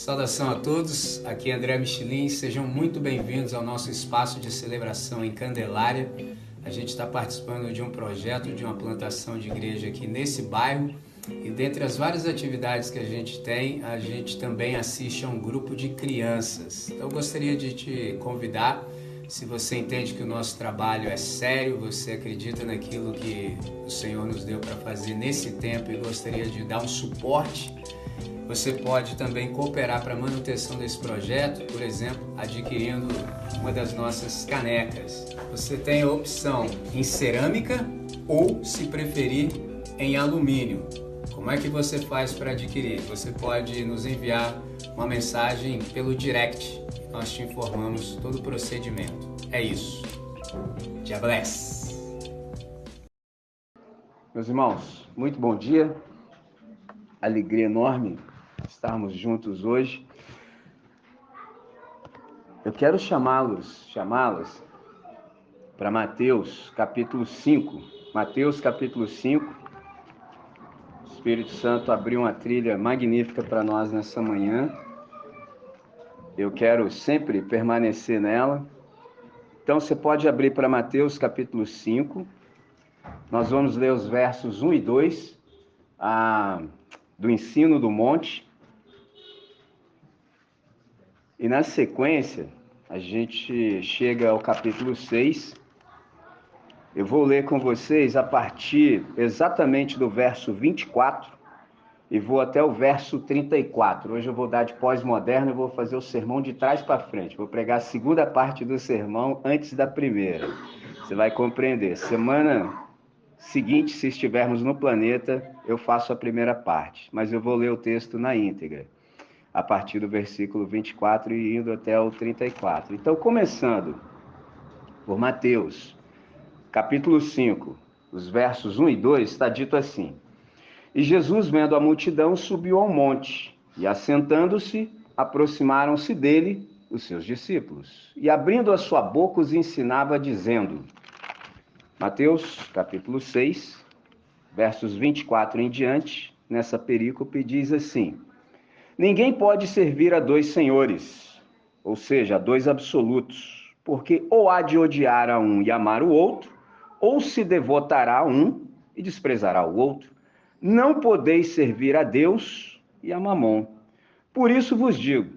Saudação a todos, aqui é André Michelin, sejam muito bem-vindos ao nosso espaço de celebração em Candelária. A gente está participando de um projeto de uma plantação de igreja aqui nesse bairro e dentre as várias atividades que a gente tem, a gente também assiste a um grupo de crianças. Então eu gostaria de te convidar, se você entende que o nosso trabalho é sério, você acredita naquilo que o Senhor nos deu para fazer nesse tempo e gostaria de dar um suporte, você pode também cooperar para a manutenção desse projeto, por exemplo, adquirindo uma das nossas canecas. Você tem a opção em cerâmica ou, se preferir, em alumínio. Como é que você faz para adquirir? Você pode nos enviar uma mensagem pelo direct. Nós te informamos todo o procedimento. É isso. God bless. Meus irmãos, muito bom dia. Alegria enorme estarmos juntos hoje. Eu quero chamá-las para Mateus capítulo 5. Mateus capítulo 5. O Espírito Santo abriu uma trilha magnífica para nós nessa manhã. Eu quero sempre permanecer nela. Então você pode abrir para Mateus capítulo 5. Nós vamos ler os versos 1 e 2 do ensino do monte. E na sequência, a gente chega ao capítulo 6. Eu vou ler com vocês a partir exatamente do verso 24 e vou até o verso 34. Hoje eu vou dar de pós-moderno e vou fazer o sermão de trás para frente. Vou pregar a segunda parte do sermão antes da primeira. Você vai compreender. Semana seguinte, se estivermos no planeta, eu faço a primeira parte, mas eu vou ler o texto na íntegra, a partir do versículo 24 e indo até o 34. Então, começando por Mateus, capítulo 5, os versos 1 e 2, está dito assim: E Jesus, vendo a multidão, subiu ao monte, e assentando-se, aproximaram-se dele os seus discípulos, e abrindo a sua boca os ensinava, dizendo... Mateus, capítulo 6, versos 24 em diante, nessa perícope, diz assim: Ninguém pode servir a dois senhores, ou seja, a dois absolutos, porque ou há de odiar a um e amar o outro, ou se devotará a um e desprezará o outro. Não podeis servir a Deus e a Mamon. Por isso vos digo,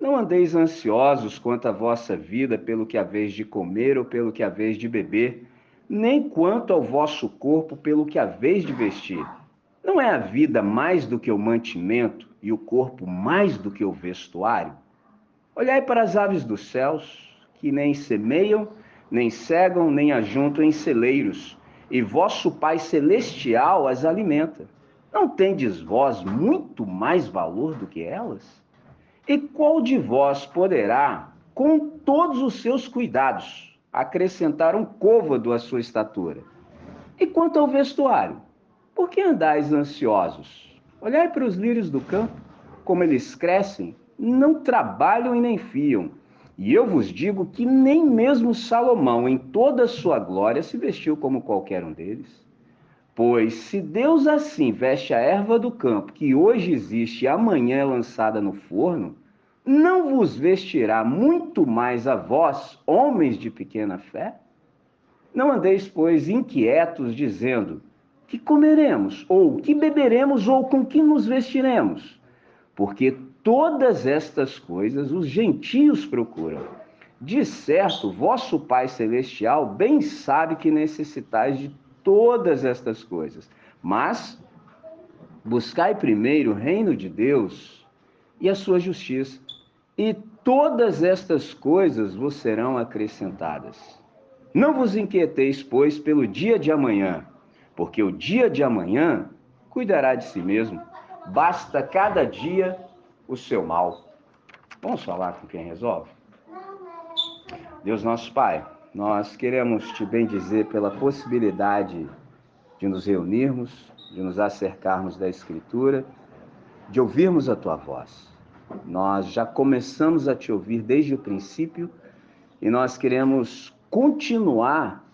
não andeis ansiosos quanto à vossa vida, pelo que haveis de comer ou pelo que haveis de beber, nem quanto ao vosso corpo, pelo que haveis de vestir. Não é a vida mais do que o mantimento e o corpo mais do que o vestuário? Olhai para as aves dos céus, que nem semeiam, nem cegam, nem ajuntam em celeiros, e vosso Pai Celestial as alimenta. Não tendes vós muito mais valor do que elas? E qual de vós poderá, com todos os seus cuidados, acrescentar um côvado à sua estatura? E quanto ao vestuário, por que andais ansiosos? Olhai para os lírios do campo, como eles crescem, não trabalham e nem fiam. E eu vos digo que nem mesmo Salomão, em toda a sua glória, se vestiu como qualquer um deles. Pois se Deus assim veste a erva do campo, que hoje existe e amanhã é lançada no forno, não vos vestirá muito mais a vós, homens de pequena fé? Não andeis, pois, inquietos, dizendo: que comeremos, ou que beberemos, ou com que nos vestiremos? Porque todas estas coisas os gentios procuram. De certo, vosso Pai Celestial bem sabe que necessitais de todas estas coisas. Mas buscai primeiro o reino de Deus e a sua justiça, e todas estas coisas vos serão acrescentadas. Não vos inquieteis, pois, pelo dia de amanhã, porque o dia de amanhã cuidará de si mesmo. Basta cada dia o seu mal. Vamos falar com quem resolve? Deus nosso Pai, nós queremos te bendizer pela possibilidade de nos reunirmos, de nos acercarmos da Escritura, de ouvirmos a tua voz. Nós já começamos a te ouvir desde o princípio e nós queremos continuar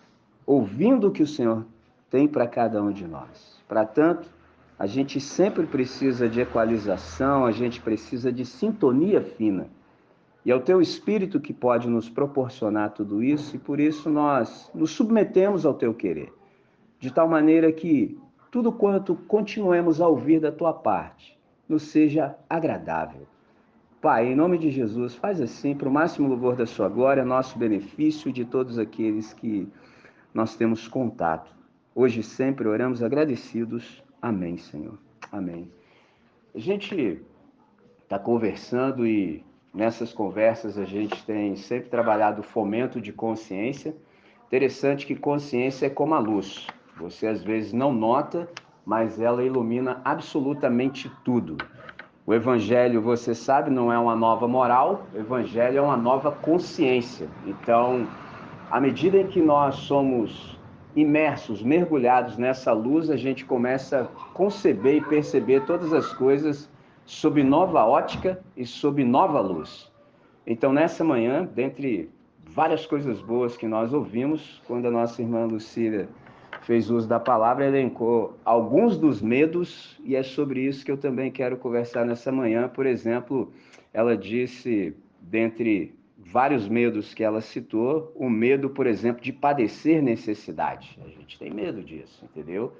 ouvindo o que o Senhor tem para cada um de nós. Para tanto, a gente sempre precisa de equalização, a gente precisa de sintonia fina. E é o teu Espírito que pode nos proporcionar tudo isso, e por isso nós nos submetemos ao teu querer, de tal maneira que tudo quanto continuemos a ouvir da tua parte nos seja agradável. Pai, em nome de Jesus, faz assim, para o máximo louvor da sua glória, nosso benefício e de todos aqueles que nós temos contato. Hoje e sempre oramos agradecidos. Amém, Senhor. Amém. A gente está conversando e nessas conversas a gente tem sempre trabalhado o fomento de consciência. Interessante que consciência é como a luz. Você às vezes não nota, mas ela ilumina absolutamente tudo. O Evangelho, você sabe, não é uma nova moral, o Evangelho é uma nova consciência. Então, à medida em que nós somos imersos, mergulhados nessa luz, a gente começa a conceber e perceber todas as coisas sob nova ótica e sob nova luz. Então, nessa manhã, dentre várias coisas boas que nós ouvimos, quando a nossa irmã Lucília fez uso da palavra, elencou alguns dos medos, e é sobre isso que eu também quero conversar nessa manhã. Por exemplo, ela disse, dentre vários medos que ela citou, o medo, por exemplo, de padecer necessidade. A gente tem medo disso, entendeu?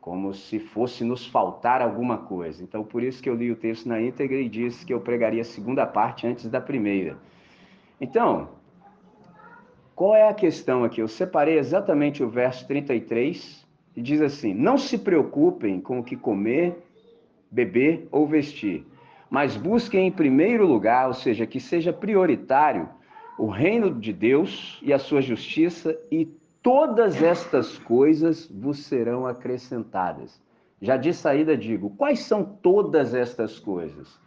Como se fosse nos faltar alguma coisa. Então, por isso que eu li o texto na íntegra e disse que eu pregaria a segunda parte antes da primeira. Então, qual é a questão aqui? Eu separei exatamente o verso 33 e diz assim: não se preocupem com o que comer, beber ou vestir, mas busquem em primeiro lugar, ou seja, que seja prioritário, o reino de Deus e a sua justiça, e todas estas coisas vos serão acrescentadas. Já de saída digo, quais são todas estas coisas?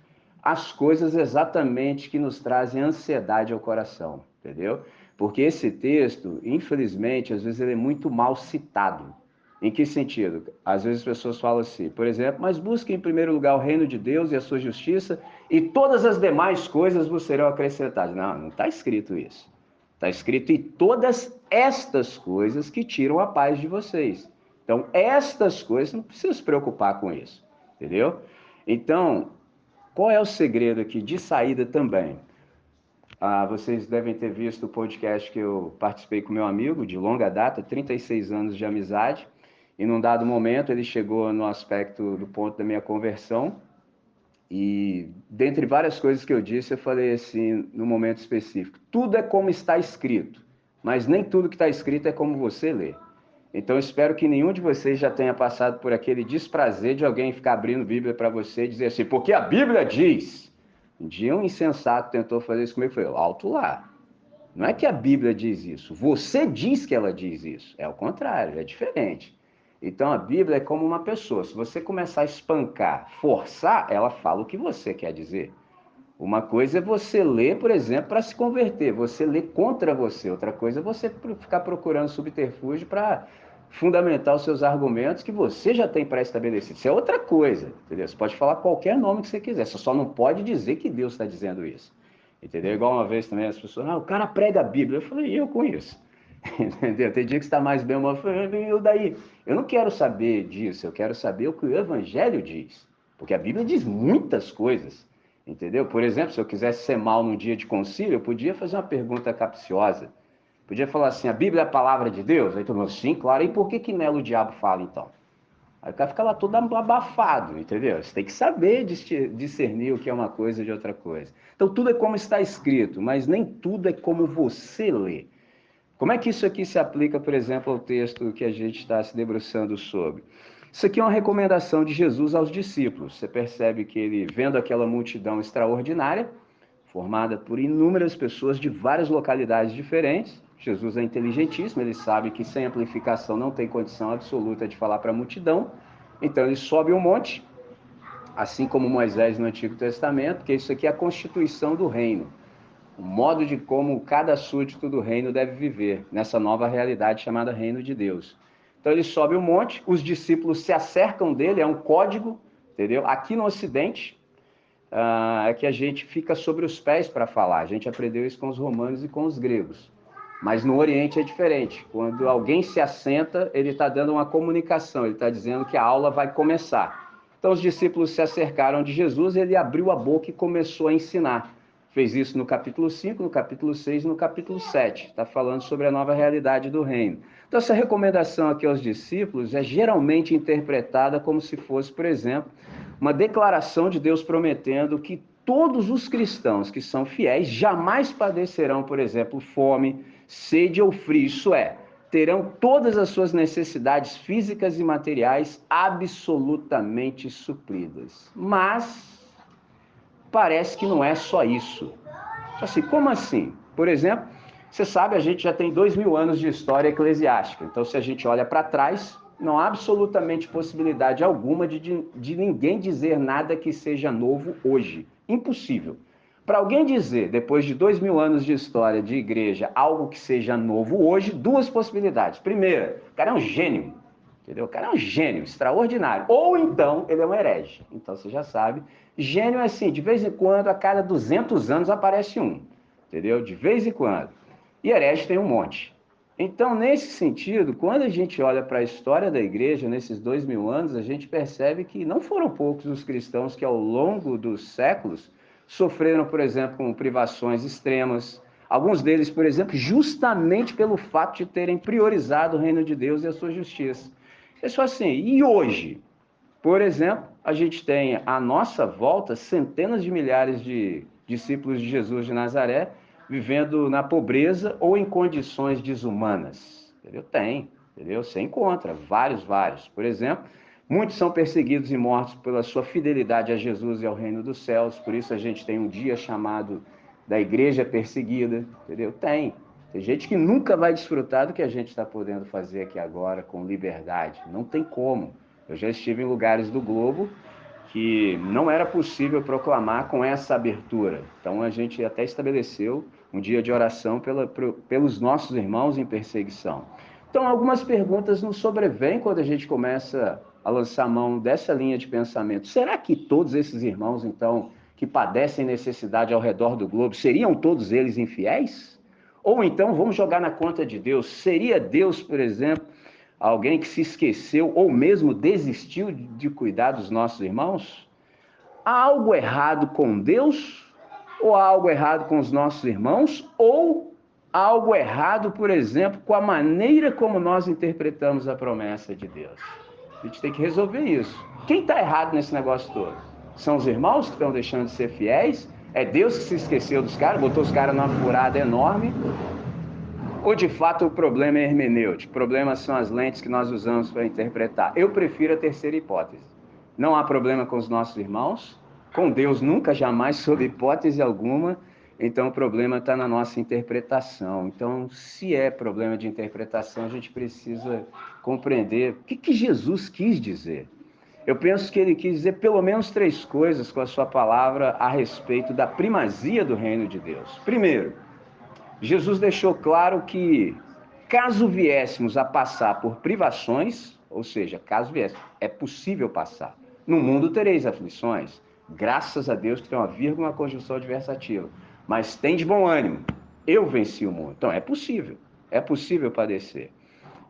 As coisas exatamente que nos trazem ansiedade ao coração, entendeu? Porque esse texto, infelizmente, às vezes ele é muito mal citado. Em que sentido? Às vezes as pessoas falam assim, por exemplo, mas busque em primeiro lugar o reino de Deus e a sua justiça, e todas as demais coisas vos serão acrescentadas. Não, não está escrito isso. Está escrito, e todas estas coisas que tiram a paz de vocês. Então, estas coisas, não precisa se preocupar com isso, entendeu? Então, qual é o segredo aqui de saída também? Vocês devem ter visto o podcast que eu participei com meu amigo de longa data, 36 anos de amizade, e num dado momento ele chegou no aspecto do ponto da minha conversão, e dentre várias coisas que eu disse, eu falei assim, no momento específico, tudo é como está escrito, mas nem tudo que está escrito é como você lê. Então, eu espero que nenhum de vocês já tenha passado por aquele desprazer de alguém ficar abrindo Bíblia para você e dizer assim, porque a Bíblia diz. Um dia um insensato tentou fazer isso comigo, eu falei, alto lá. Não é que a Bíblia diz isso, você diz que ela diz isso. É o contrário, é diferente. Então, a Bíblia é como uma pessoa. Se você começar a espancar, forçar, ela fala o que você quer dizer. Uma coisa é você ler, por exemplo, para se converter. Você lê contra você. Outra coisa é você ficar procurando subterfúgio para fundamentar os seus argumentos que você já tem pré-estabelecido. Isso é outra coisa, entendeu? Você pode falar qualquer nome que você quiser. Você só não pode dizer que Deus está dizendo isso. Entendeu? Igual uma vez também as pessoas, o cara prega a Bíblia. Eu falei, e eu com isso? Entendeu? Tem dia que está mais bem, eu falei, eu daí? Eu não quero saber disso, eu quero saber o que o Evangelho diz. Porque a Bíblia diz muitas coisas. Entendeu? Por exemplo, se eu quisesse ser mal num dia de concílio, eu podia fazer uma pergunta capciosa. Podia falar assim, a Bíblia é a palavra de Deus? Aí todo mundo, sim, claro. E por que nela o diabo fala, então? Aí o cara fica lá todo abafado, entendeu? Você tem que saber discernir o que é uma coisa de outra coisa. Então tudo é como está escrito, mas nem tudo é como você lê. Como é que isso aqui se aplica, por exemplo, ao texto que a gente está se debruçando sobre? Isso aqui é uma recomendação de Jesus aos discípulos. Você percebe que ele, vendo aquela multidão extraordinária, formada por inúmeras pessoas de várias localidades diferentes, Jesus é inteligentíssimo, ele sabe que sem amplificação não tem condição absoluta de falar para a multidão, então ele sobe um monte, assim como Moisés no Antigo Testamento, que isso aqui é a constituição do reino, o modo de como cada súdito do reino deve viver nessa nova realidade chamada Reino de Deus. Então ele sobe um monte, os discípulos se acercam dele, é um código, entendeu? Aqui no Ocidente, é que a gente fica sobre os pés para falar. A gente aprendeu isso com os romanos e com os gregos. Mas no Oriente é diferente. Quando alguém se assenta, ele está dando uma comunicação, ele está dizendo que a aula vai começar. Então os discípulos se acercaram de Jesus, ele abriu a boca e começou a ensinar. Fez isso no capítulo 5, no capítulo 6 e no capítulo 7. Está falando sobre a nova realidade do reino. Então essa recomendação aqui aos discípulos é geralmente interpretada como se fosse, por exemplo, uma declaração de Deus prometendo que todos os cristãos que são fiéis jamais padecerão, por exemplo, fome, sede ou frio. Isso é, terão todas as suas necessidades físicas e materiais absolutamente supridas. Mas parece que não é só isso. Assim, como assim? Por exemplo, você sabe, a gente já tem 2000 anos de história eclesiástica. Então, se a gente olha para trás, não há absolutamente possibilidade alguma de ninguém dizer nada que seja novo hoje. Impossível. Para alguém dizer, depois de 2000 anos de história de igreja, algo que seja novo hoje, duas possibilidades. Primeira, o cara é um gênio. Entendeu? O cara é um gênio, extraordinário. Ou então, ele é um herege. Então, você já sabe. Gênio é assim, de vez em quando, a cada 200 anos aparece um. Entendeu? De vez em quando. E herege tem um monte. Então, nesse sentido, quando a gente olha para a história da igreja, nesses 2000 anos, a gente percebe que não foram poucos os cristãos que, ao longo dos séculos, sofreram, por exemplo, com privações extremas. Alguns deles, por exemplo, justamente pelo fato de terem priorizado o reino de Deus e a sua justiça. É só assim, e hoje? Por exemplo, a gente tem à nossa volta centenas de milhares de discípulos de Jesus de Nazaré vivendo na pobreza ou em condições desumanas. Entendeu? Tem, entendeu? Você encontra vários. Por exemplo, muitos são perseguidos e mortos pela sua fidelidade a Jesus e ao reino dos céus. Por isso a gente tem um dia chamado da igreja perseguida, entendeu? Tem gente que nunca vai desfrutar do que a gente está podendo fazer aqui agora com liberdade. Não tem como. Eu já estive em lugares do globo que não era possível proclamar com essa abertura. Então a gente até estabeleceu um dia de oração pelos nossos irmãos em perseguição. Então algumas perguntas nos sobrevêm quando a gente começa a lançar mão dessa linha de pensamento. Será que todos esses irmãos, então, que padecem necessidade ao redor do globo, seriam todos eles infiéis? Ou então, vamos jogar na conta de Deus. Seria Deus, por exemplo, alguém que se esqueceu ou mesmo desistiu de cuidar dos nossos irmãos? Há algo errado com Deus? Ou há algo errado com os nossos irmãos? Ou há algo errado, por exemplo, com a maneira como nós interpretamos a promessa de Deus? A gente tem que resolver isso. Quem está errado nesse negócio todo? São os irmãos que estão deixando de ser fiéis? É Deus que se esqueceu dos caras, botou os caras numa furada enorme? Ou de fato o problema é hermenêutico? O problema são as lentes que nós usamos para interpretar. Eu prefiro a terceira hipótese. Não há problema com os nossos irmãos, com Deus nunca, jamais, sob hipótese alguma. Então o problema está na nossa interpretação. Então, se é problema de interpretação, a gente precisa compreender o que Jesus quis dizer. Eu penso que ele quis dizer pelo menos 3 coisas com a sua palavra a respeito da primazia do reino de Deus. Primeiro, Jesus deixou claro que, caso viéssemos a passar por privações, ou seja, caso viéssemos, é possível passar. No mundo tereis aflições. Graças a Deus que tem uma vírgula, uma conjunção adversativa. Mas tem de bom ânimo. Eu venci o mundo. Então, é possível padecer.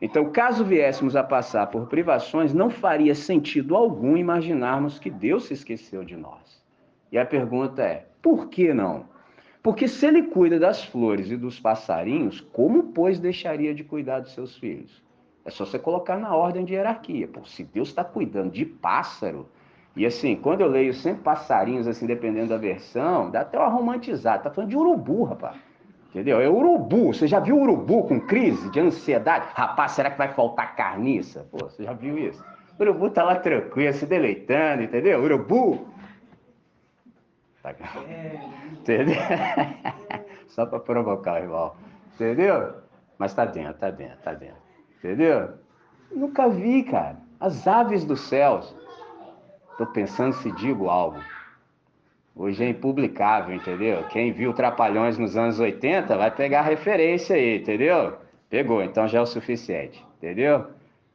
Então, caso viéssemos a passar por privações, não faria sentido algum imaginarmos que Deus se esqueceu de nós. E a pergunta é, por que não? Porque se ele cuida das flores e dos passarinhos, como, pois, deixaria de cuidar dos seus filhos? É só você colocar na ordem de hierarquia. Pô, se Deus está cuidando de pássaro, e assim, quando eu leio sempre passarinhos, assim, dependendo da versão, dá até uma romantizada. Tá falando de urubu, rapaz. Entendeu? É urubu. Você já viu urubu com crise de ansiedade? Rapaz, será que vai faltar carniça? Pô, você já viu isso? O urubu tá lá tranquilo, se deleitando, entendeu? Urubu. Tá... Entendeu? Só para provocar o rival. Entendeu? Mas tá dentro. Entendeu? Nunca vi, cara. As aves dos céus. Tô pensando se digo algo. Hoje é impublicável, entendeu? Quem viu Trapalhões nos anos 80 vai pegar a referência aí, entendeu? Pegou, então já é o suficiente, entendeu?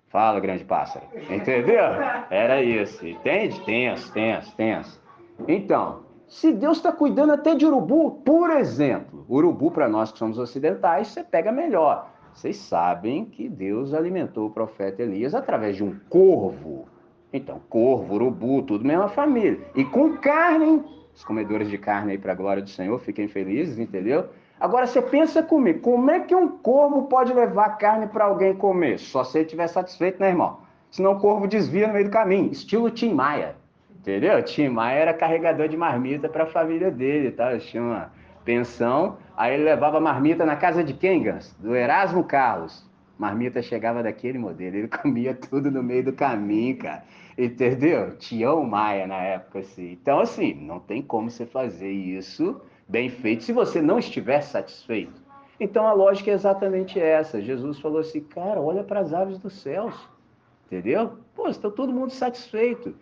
Fala, grande pássaro, entendeu? Era isso, entende? Tenso. Então, se Deus está cuidando até de urubu, por exemplo, urubu para nós que somos ocidentais, você pega melhor. Vocês sabem que Deus alimentou o profeta Elias através de um corvo. Então, corvo, urubu, tudo mesma família. E com carne, hein? Os comedores de carne aí para a glória do Senhor, fiquem felizes, entendeu? Agora você pensa comigo, como é que um corvo pode levar carne para alguém comer? Só se ele estiver satisfeito, né, irmão? Senão o corvo desvia no meio do caminho, estilo Tim Maia, entendeu? Tim Maia era carregador de marmita para a família dele, tá? Eles tinham uma pensão, aí ele levava marmita na casa de quem, Gans? Do Erasmo Carlos. Marmita chegava daquele modelo, ele comia tudo no meio do caminho, cara. Entendeu? Tião Maia na época, assim. Então, assim, não tem como você fazer isso bem feito se você não estiver satisfeito. Então, a lógica é exatamente essa. Jesus falou assim, cara, olha para as aves dos céus, entendeu? Pô, está todo mundo satisfeito.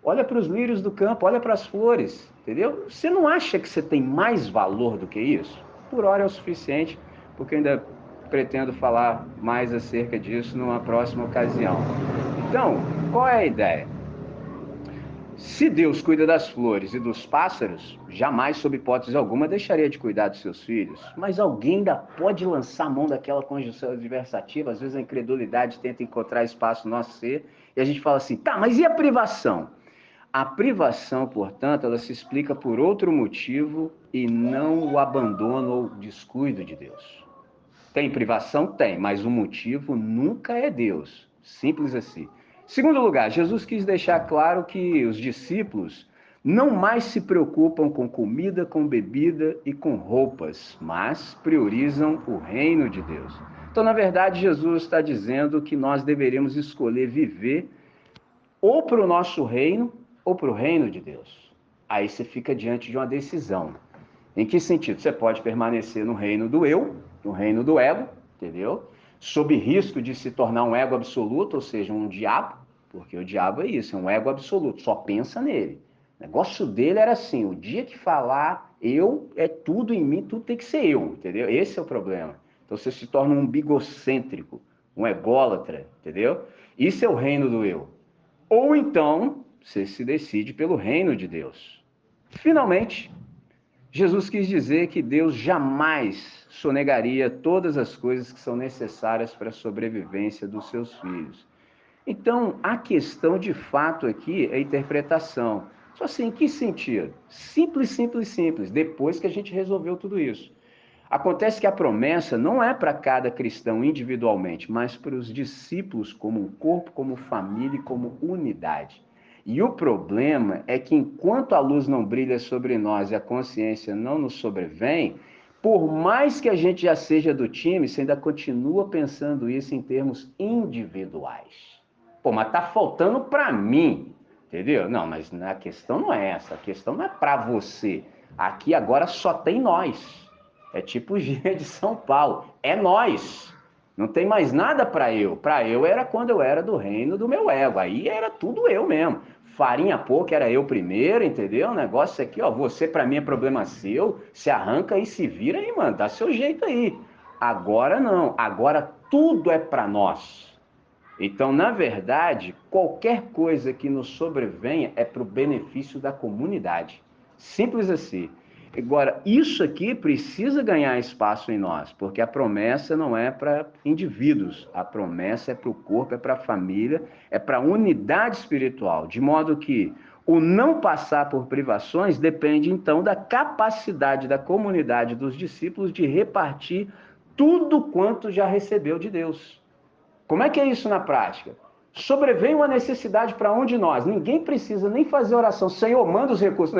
Olha para os lírios do campo, olha para as flores, entendeu? Você não acha que você tem mais valor do que isso? Por hora é o suficiente, porque ainda pretendo falar mais acerca disso numa próxima ocasião. Então, qual é a ideia? Se Deus cuida das flores e dos pássaros, jamais, sob hipótese alguma, deixaria de cuidar dos seus filhos. Mas alguém ainda pode lançar a mão daquela conjunção adversativa, às vezes a incredulidade tenta encontrar espaço no nosso ser, e a gente fala assim, tá, mas e a privação? A privação, portanto, ela se explica por outro motivo e não o abandono ou descuido de Deus. Tem privação? Tem, mas o motivo nunca é Deus. Simples assim. Segundo lugar, Jesus quis deixar claro que os discípulos não mais se preocupam com comida, com bebida e com roupas, mas priorizam o reino de Deus. Então, na verdade, Jesus está dizendo que nós deveríamos escolher viver ou para o nosso reino ou para o reino de Deus. Aí você fica diante de uma decisão. Em que sentido? Você pode permanecer no reino do eu, no reino do ego, entendeu? Sob risco de se tornar um ego absoluto, ou seja, um diabo, porque o diabo é isso, é um ego absoluto, só pensa nele. O negócio dele era assim, o dia que falar eu é tudo em mim, tudo tem que ser eu, entendeu? Esse é o problema. Então você se torna um bigocêntrico, um ególatra, entendeu? Isso é o reino do eu. Ou então, você se decide pelo reino de Deus. Finalmente, Jesus quis dizer que Deus jamais sonegaria todas as coisas que são necessárias para a sobrevivência dos seus filhos. Então, a questão de fato aqui é a interpretação. Só assim, em que sentido? Simples, simples, simples. Depois que a gente resolveu tudo isso. Acontece que a promessa não é para cada cristão individualmente, mas para os discípulos como um corpo, como família e como unidade. E o problema é que enquanto a luz não brilha sobre nós e a consciência não nos sobrevém, por mais que a gente já seja do time, você ainda continua pensando isso em termos individuais. Pô, mas tá faltando para mim, entendeu? Não, mas a questão não é essa, a questão não é para você. Aqui agora só tem nós. É tipo o Gíria de São Paulo. É nós. Não tem mais nada para eu. Para eu era quando eu era do reino do meu ego. Aí era tudo eu mesmo. Farinha pouco era eu primeiro, entendeu? O negócio aqui, ó. Você para mim é problema seu. Se arranca e se vira aí, mano. Dá seu jeito aí. Agora não. Agora tudo é para nós. Então, na verdade, qualquer coisa que nos sobrevenha é para o benefício da comunidade. Simples assim. Agora, isso aqui precisa ganhar espaço em nós, porque a promessa não é para indivíduos, a promessa é para o corpo, é para a família, é para a unidade espiritual, de modo que o não passar por privações depende então da capacidade da comunidade dos discípulos de repartir tudo quanto já recebeu de Deus. Como é que é isso na prática? Sobrevém uma necessidade para um de nós. Ninguém precisa nem fazer oração. Senhor, manda os recursos.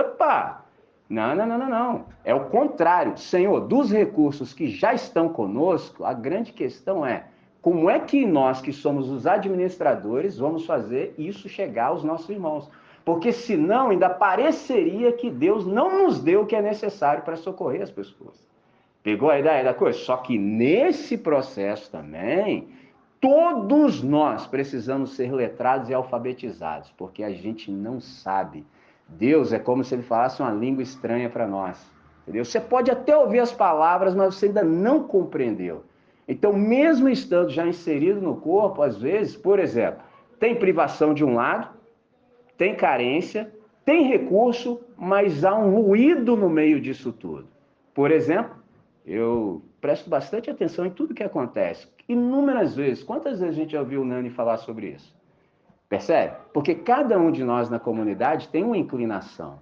Opa! Não, não, não, não, não. É o contrário. Senhor, dos recursos que já estão conosco, a grande questão é como é que nós, que somos os administradores, vamos fazer isso chegar aos nossos irmãos? Porque senão ainda pareceria que Deus não nos deu o que é necessário para socorrer as pessoas. Pegou a ideia da coisa? Só que nesse processo também, todos nós precisamos ser letrados e alfabetizados, porque a gente não sabe. Deus é como se ele falasse uma língua estranha para nós. Entendeu? Você pode até ouvir as palavras, mas você ainda não compreendeu. Então, mesmo estando já inserido no corpo, às vezes, por exemplo, tem privação de um lado, tem carência, tem recurso, mas há um ruído no meio disso tudo. Por exemplo, eu presto bastante atenção em tudo que acontece. Inúmeras vezes. Quantas vezes a gente já ouviu o Nani falar sobre isso? Percebe? Porque cada um de nós na comunidade tem uma inclinação.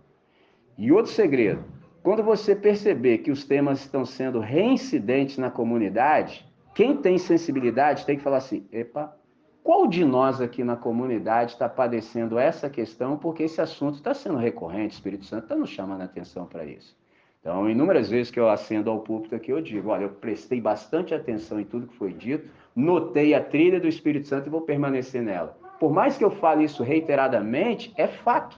E outro segredo, quando você perceber que os temas estão sendo reincidentes na comunidade, quem tem sensibilidade tem que falar assim, epa, qual de nós aqui na comunidade está padecendo essa questão, porque esse assunto está sendo recorrente, o Espírito Santo está nos chamando a atenção para isso. Então, inúmeras vezes que eu acendo ao púlpito aqui, eu digo, olha, eu prestei bastante atenção em tudo que foi dito, notei a trilha do Espírito Santo e vou permanecer nela. Por mais que eu fale isso reiteradamente, é fato.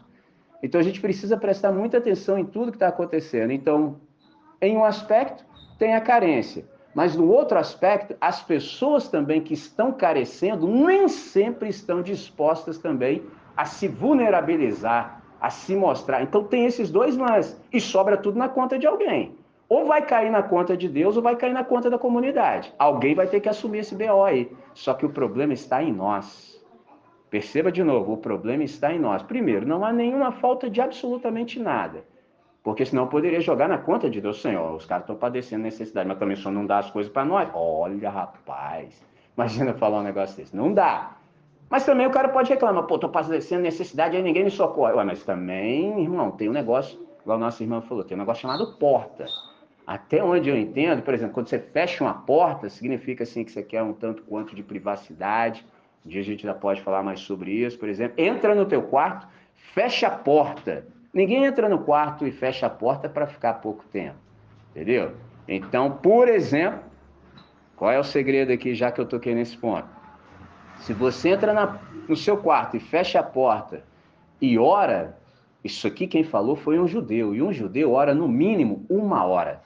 Então, a gente precisa prestar muita atenção em tudo que está acontecendo. Então, em um aspecto, tem a carência. Mas no outro aspecto, as pessoas também que estão carecendo nem sempre estão dispostas também a se vulnerabilizar, a se mostrar. Então tem esses dois lances. E sobra tudo na conta de alguém. Ou vai cair na conta de Deus ou vai cair na conta da comunidade. Alguém vai ter que assumir esse BO aí. Só que o problema está em nós. Perceba de novo, o problema está em nós. Primeiro, não há nenhuma falta de absolutamente nada. Porque senão eu poderia jogar na conta de Deus, Senhor, os caras estão padecendo necessidade, mas também só não dá as coisas para nós. Olha, rapaz, imagina falar um negócio desse. Não dá. Mas também o cara pode reclamar, pô, tô padecendo necessidade, aí ninguém me socorre. Ué, mas também, irmão, tem um negócio, igual a nossa irmã falou, tem um negócio chamado porta. Até onde eu entendo, por exemplo, quando você fecha uma porta, significa assim que você quer um tanto quanto de privacidade. Um dia a gente já pode falar mais sobre isso, por exemplo. Entra no teu quarto, fecha a porta. Ninguém entra no quarto e fecha a porta para ficar pouco tempo, entendeu? Então, por exemplo, qual é o segredo aqui, já que eu toquei nesse ponto? Se você entra no seu quarto e fecha a porta e ora, isso aqui quem falou foi um judeu, e um judeu ora no mínimo 1 hora.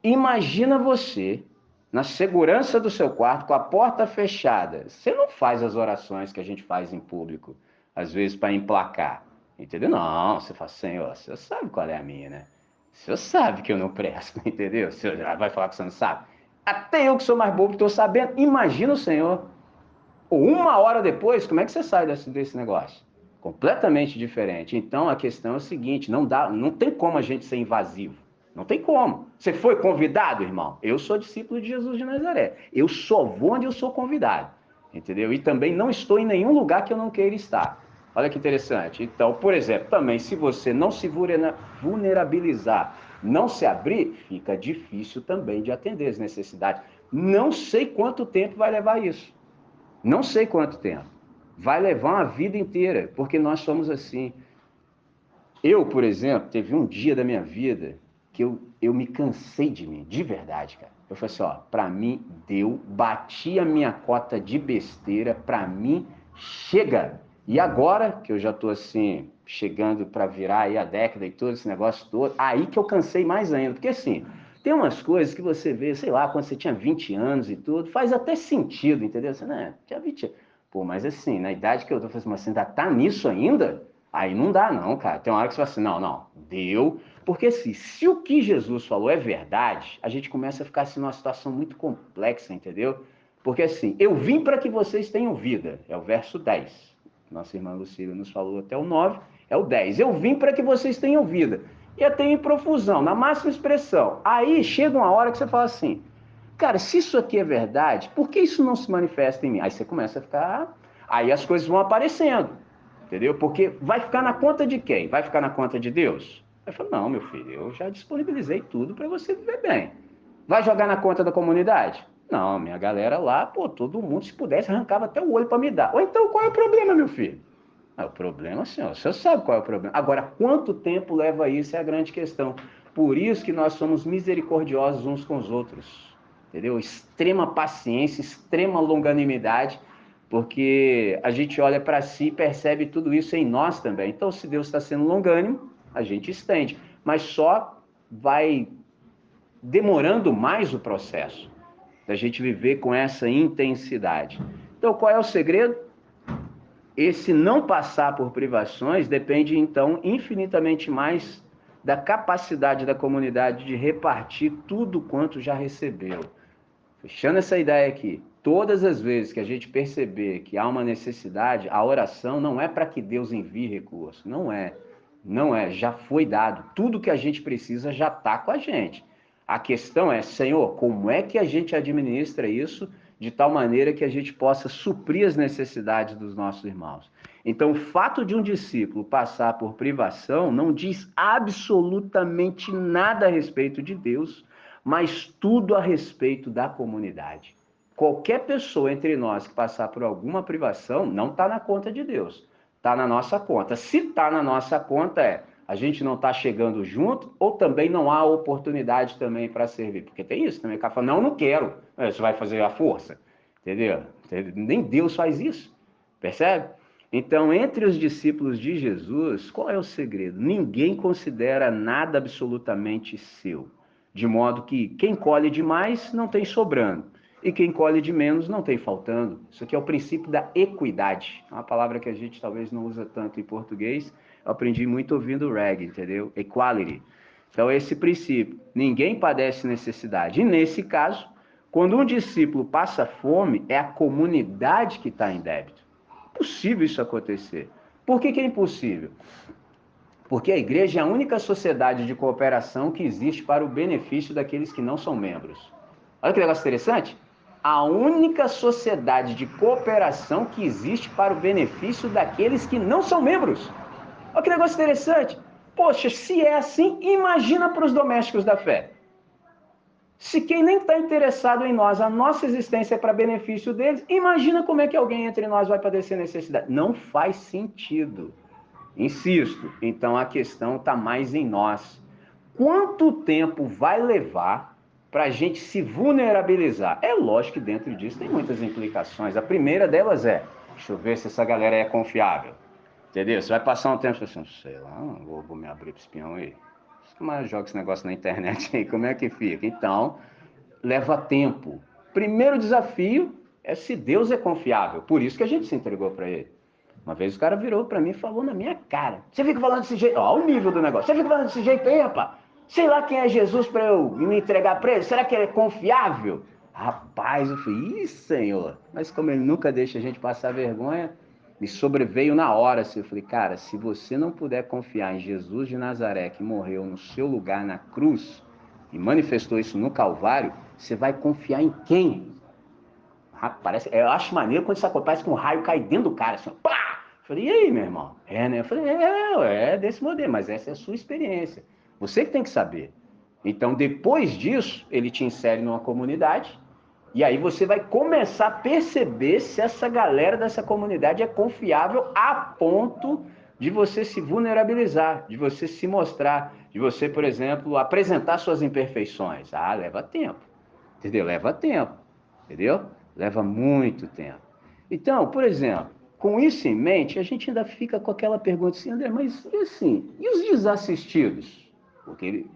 Imagina você, na segurança do seu quarto, com a porta fechada. Você não faz as orações que a gente faz em público, às vezes para emplacar, entendeu? Não, você fala, Senhor, você sabe qual é a minha, né? Você sabe que eu não presto, entendeu? Você vai falar que você não sabe? Até eu que sou mais bobo estou sabendo. Imagina o Senhor. Ou 1 hora depois, como é que você sai desse negócio? Completamente diferente. Então a questão é o seguinte: não tem como a gente ser invasivo. Não tem como. Você foi convidado, irmão? Eu sou discípulo de Jesus de Nazaré. Eu só vou onde eu sou convidado. Entendeu? E também não estou em nenhum lugar que eu não queira estar. Olha que interessante. Então, por exemplo, também se você não se vulnerabilizar, não se abrir, fica difícil também de atender as necessidades. Não sei quanto tempo vai levar isso. Não sei quanto tempo. Vai levar uma vida inteira, porque nós somos assim. Eu, por exemplo, teve um dia da minha vida que eu me cansei de mim, de verdade, cara. Eu falei assim, ó, pra mim deu, bati a minha cota de besteira, pra mim chega. E agora, que eu já tô assim, chegando pra virar aí a década e todo esse negócio todo, aí que eu cansei mais ainda. Porque assim, tem umas coisas que você vê, sei lá, quando você tinha 20 anos e tudo, faz até sentido, entendeu? Você, né, tinha 20 anos. Pô, mas assim, na idade que eu tô, eu falei assim, mas você ainda tá nisso ainda? Aí não dá não, cara. Tem uma hora que você fala assim, não, deu. Porque assim, se o que Jesus falou é verdade, a gente começa a ficar assim numa situação muito complexa, entendeu? Porque assim, eu vim para que vocês tenham vida, é o verso 10. Nossa irmã Lucília nos falou até o 9, é o 10. Eu vim para que vocês tenham vida. E eu tenho em profusão, na máxima expressão. Aí chega uma hora que você fala assim, cara, se isso aqui é verdade, por que isso não se manifesta em mim? Aí você começa a ficar... Aí as coisas vão aparecendo. Entendeu? Porque vai ficar na conta de quem? Vai ficar na conta de Deus? Eu falo, não, meu filho, eu já disponibilizei tudo para você viver bem. Vai jogar na conta da comunidade? Não, minha galera lá, pô, todo mundo, se pudesse, arrancava até o olho para me dar. Ou então, qual é o problema, meu filho? O problema, senhor, o senhor sabe qual é o problema. Agora, quanto tempo leva isso é a grande questão. Por isso que nós somos misericordiosos uns com os outros. Entendeu? Extrema paciência, extrema longanimidade, porque a gente olha para si e percebe tudo isso em nós também. Então, se Deus está sendo longânimo, a gente estende. Mas só vai demorando mais o processo da gente viver com essa intensidade. Então, qual é o segredo? Esse não passar por privações depende, então, infinitamente mais da capacidade da comunidade de repartir tudo quanto já recebeu. Fechando essa ideia aqui, todas as vezes que a gente perceber que há uma necessidade, a oração não é para que Deus envie recurso, não é. Não é, já foi dado. Tudo que a gente precisa já está com a gente. A questão é, Senhor, como é que a gente administra isso de tal maneira que a gente possa suprir as necessidades dos nossos irmãos. Então, o fato de um discípulo passar por privação não diz absolutamente nada a respeito de Deus, mas tudo a respeito da comunidade. Qualquer pessoa entre nós que passar por alguma privação não está na conta de Deus, está na nossa conta. Se está na nossa conta, a gente não está chegando junto, ou também não há oportunidade também para servir. Porque tem isso também, o cara fala, não quero. Você vai fazer a força, entendeu? Nem Deus faz isso, percebe? Então, entre os discípulos de Jesus, qual é o segredo? Ninguém considera nada absolutamente seu, de modo que quem colhe demais não tem sobrando, e quem colhe de menos não tem faltando. Isso aqui é o princípio da equidade, uma palavra que a gente talvez não usa tanto em português, eu aprendi muito ouvindo o reggae, entendeu? Equality. Então, esse princípio, ninguém padece necessidade. E nesse caso, quando um discípulo passa fome, é a comunidade que está em débito. É impossível isso acontecer. Por que é impossível? Porque a igreja é a única sociedade de cooperação que existe para o benefício daqueles que não são membros. Olha que negócio interessante. A única sociedade de cooperação que existe para o benefício daqueles que não são membros. Olha que negócio interessante. Poxa, se é assim, imagina para os domésticos da fé. Se quem nem está interessado em nós, a nossa existência é para benefício deles, imagina como é que alguém entre nós vai padecer necessidade. Não faz sentido. Insisto, então a questão está mais em nós. Quanto tempo vai levar para a gente se vulnerabilizar? É lógico que dentro disso tem muitas implicações. A primeira delas deixa eu ver se essa galera é confiável. Entendeu? Você vai passar um tempo assim, sei lá, vou me abrir para espião aí. Mas joga esse negócio na internet aí, como é que fica? Então, leva tempo. Primeiro desafio é se Deus é confiável. Por isso que a gente se entregou para ele. Uma vez o cara virou para mim e falou na minha cara. Você fica falando desse jeito, olha o nível do negócio. Você fica falando desse jeito aí, rapaz. Sei lá quem é Jesus para eu me entregar para ele. Será que ele é confiável? Rapaz, eu falei, ih, Senhor. Mas como ele nunca deixa a gente passar vergonha, me sobreveio na hora. Assim, eu falei, cara, se você não puder confiar em Jesus de Nazaré, que morreu no seu lugar na cruz, e manifestou isso no Calvário, você vai confiar em quem? Parece, eu acho maneiro quando isso acontece que um raio cai dentro do cara, assim, pá! Eu falei, e aí, meu irmão? Né? Eu falei, é desse modelo, mas essa é a sua experiência. Você que tem que saber. Então, depois disso, ele te insere numa comunidade, e aí você vai começar a perceber se essa galera dessa comunidade é confiável a ponto de você se vulnerabilizar, de você se mostrar, de você, por exemplo, apresentar suas imperfeições. Leva tempo, entendeu? Leva tempo, entendeu? Leva muito tempo. Então, por exemplo, com isso em mente, a gente ainda fica com aquela pergunta assim, André, mas e assim, e os desassistidos? Porque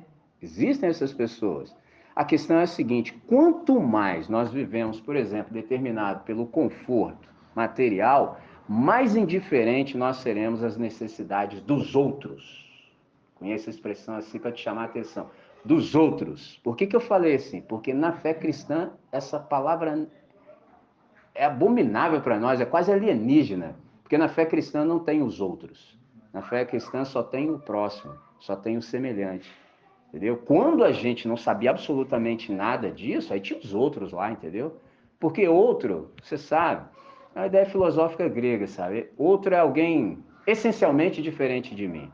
existem essas pessoas. A questão é a seguinte, quanto mais nós vivemos, por exemplo, determinado pelo conforto material, mais indiferente nós seremos às necessidades dos outros. Conheço a expressão assim para te chamar a atenção. Dos outros. Por que eu falei assim? Porque na fé cristã, essa palavra é abominável para nós, é quase alienígena. Porque na fé cristã não tem os outros. Na fé cristã só tem o próximo, só tem o semelhante. Entendeu? Quando a gente não sabia absolutamente nada disso, aí tinha os outros lá, entendeu? Porque outro, você sabe, é uma ideia filosófica grega, sabe? Outro é alguém essencialmente diferente de mim.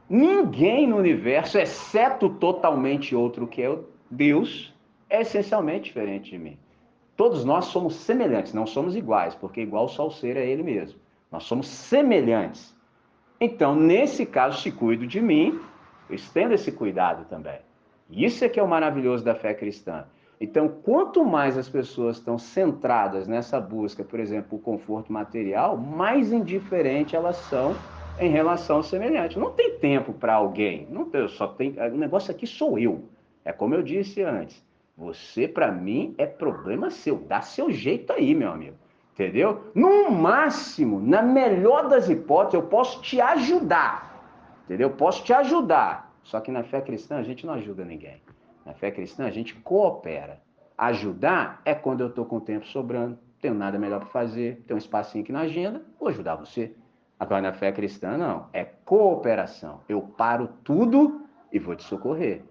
Ninguém no universo, exceto totalmente outro que é Deus, é essencialmente diferente de mim. Todos nós somos semelhantes, não somos iguais, porque igual só o ser é ele mesmo. Nós somos semelhantes. Então, nesse caso, se cuido de mim, eu estendo esse cuidado também. Isso é que é o maravilhoso da fé cristã. Então, quanto mais as pessoas estão centradas nessa busca, por exemplo, o conforto material, mais indiferente elas são em relação ao semelhante. Não tem tempo para alguém. Não tem, só tem. O negócio aqui sou eu. É como eu disse antes. Você, para mim, é problema seu. Dá seu jeito aí, meu amigo. Entendeu? No máximo, na melhor das hipóteses, eu posso te ajudar. Entendeu? Eu posso te ajudar. Só que na fé cristã a gente não ajuda ninguém. Na fé cristã a gente coopera. Ajudar é quando eu estou com o tempo sobrando, tenho nada melhor para fazer, tenho um espacinho aqui na agenda, vou ajudar você. Agora na fé cristã não, é cooperação. Eu paro tudo e vou te socorrer.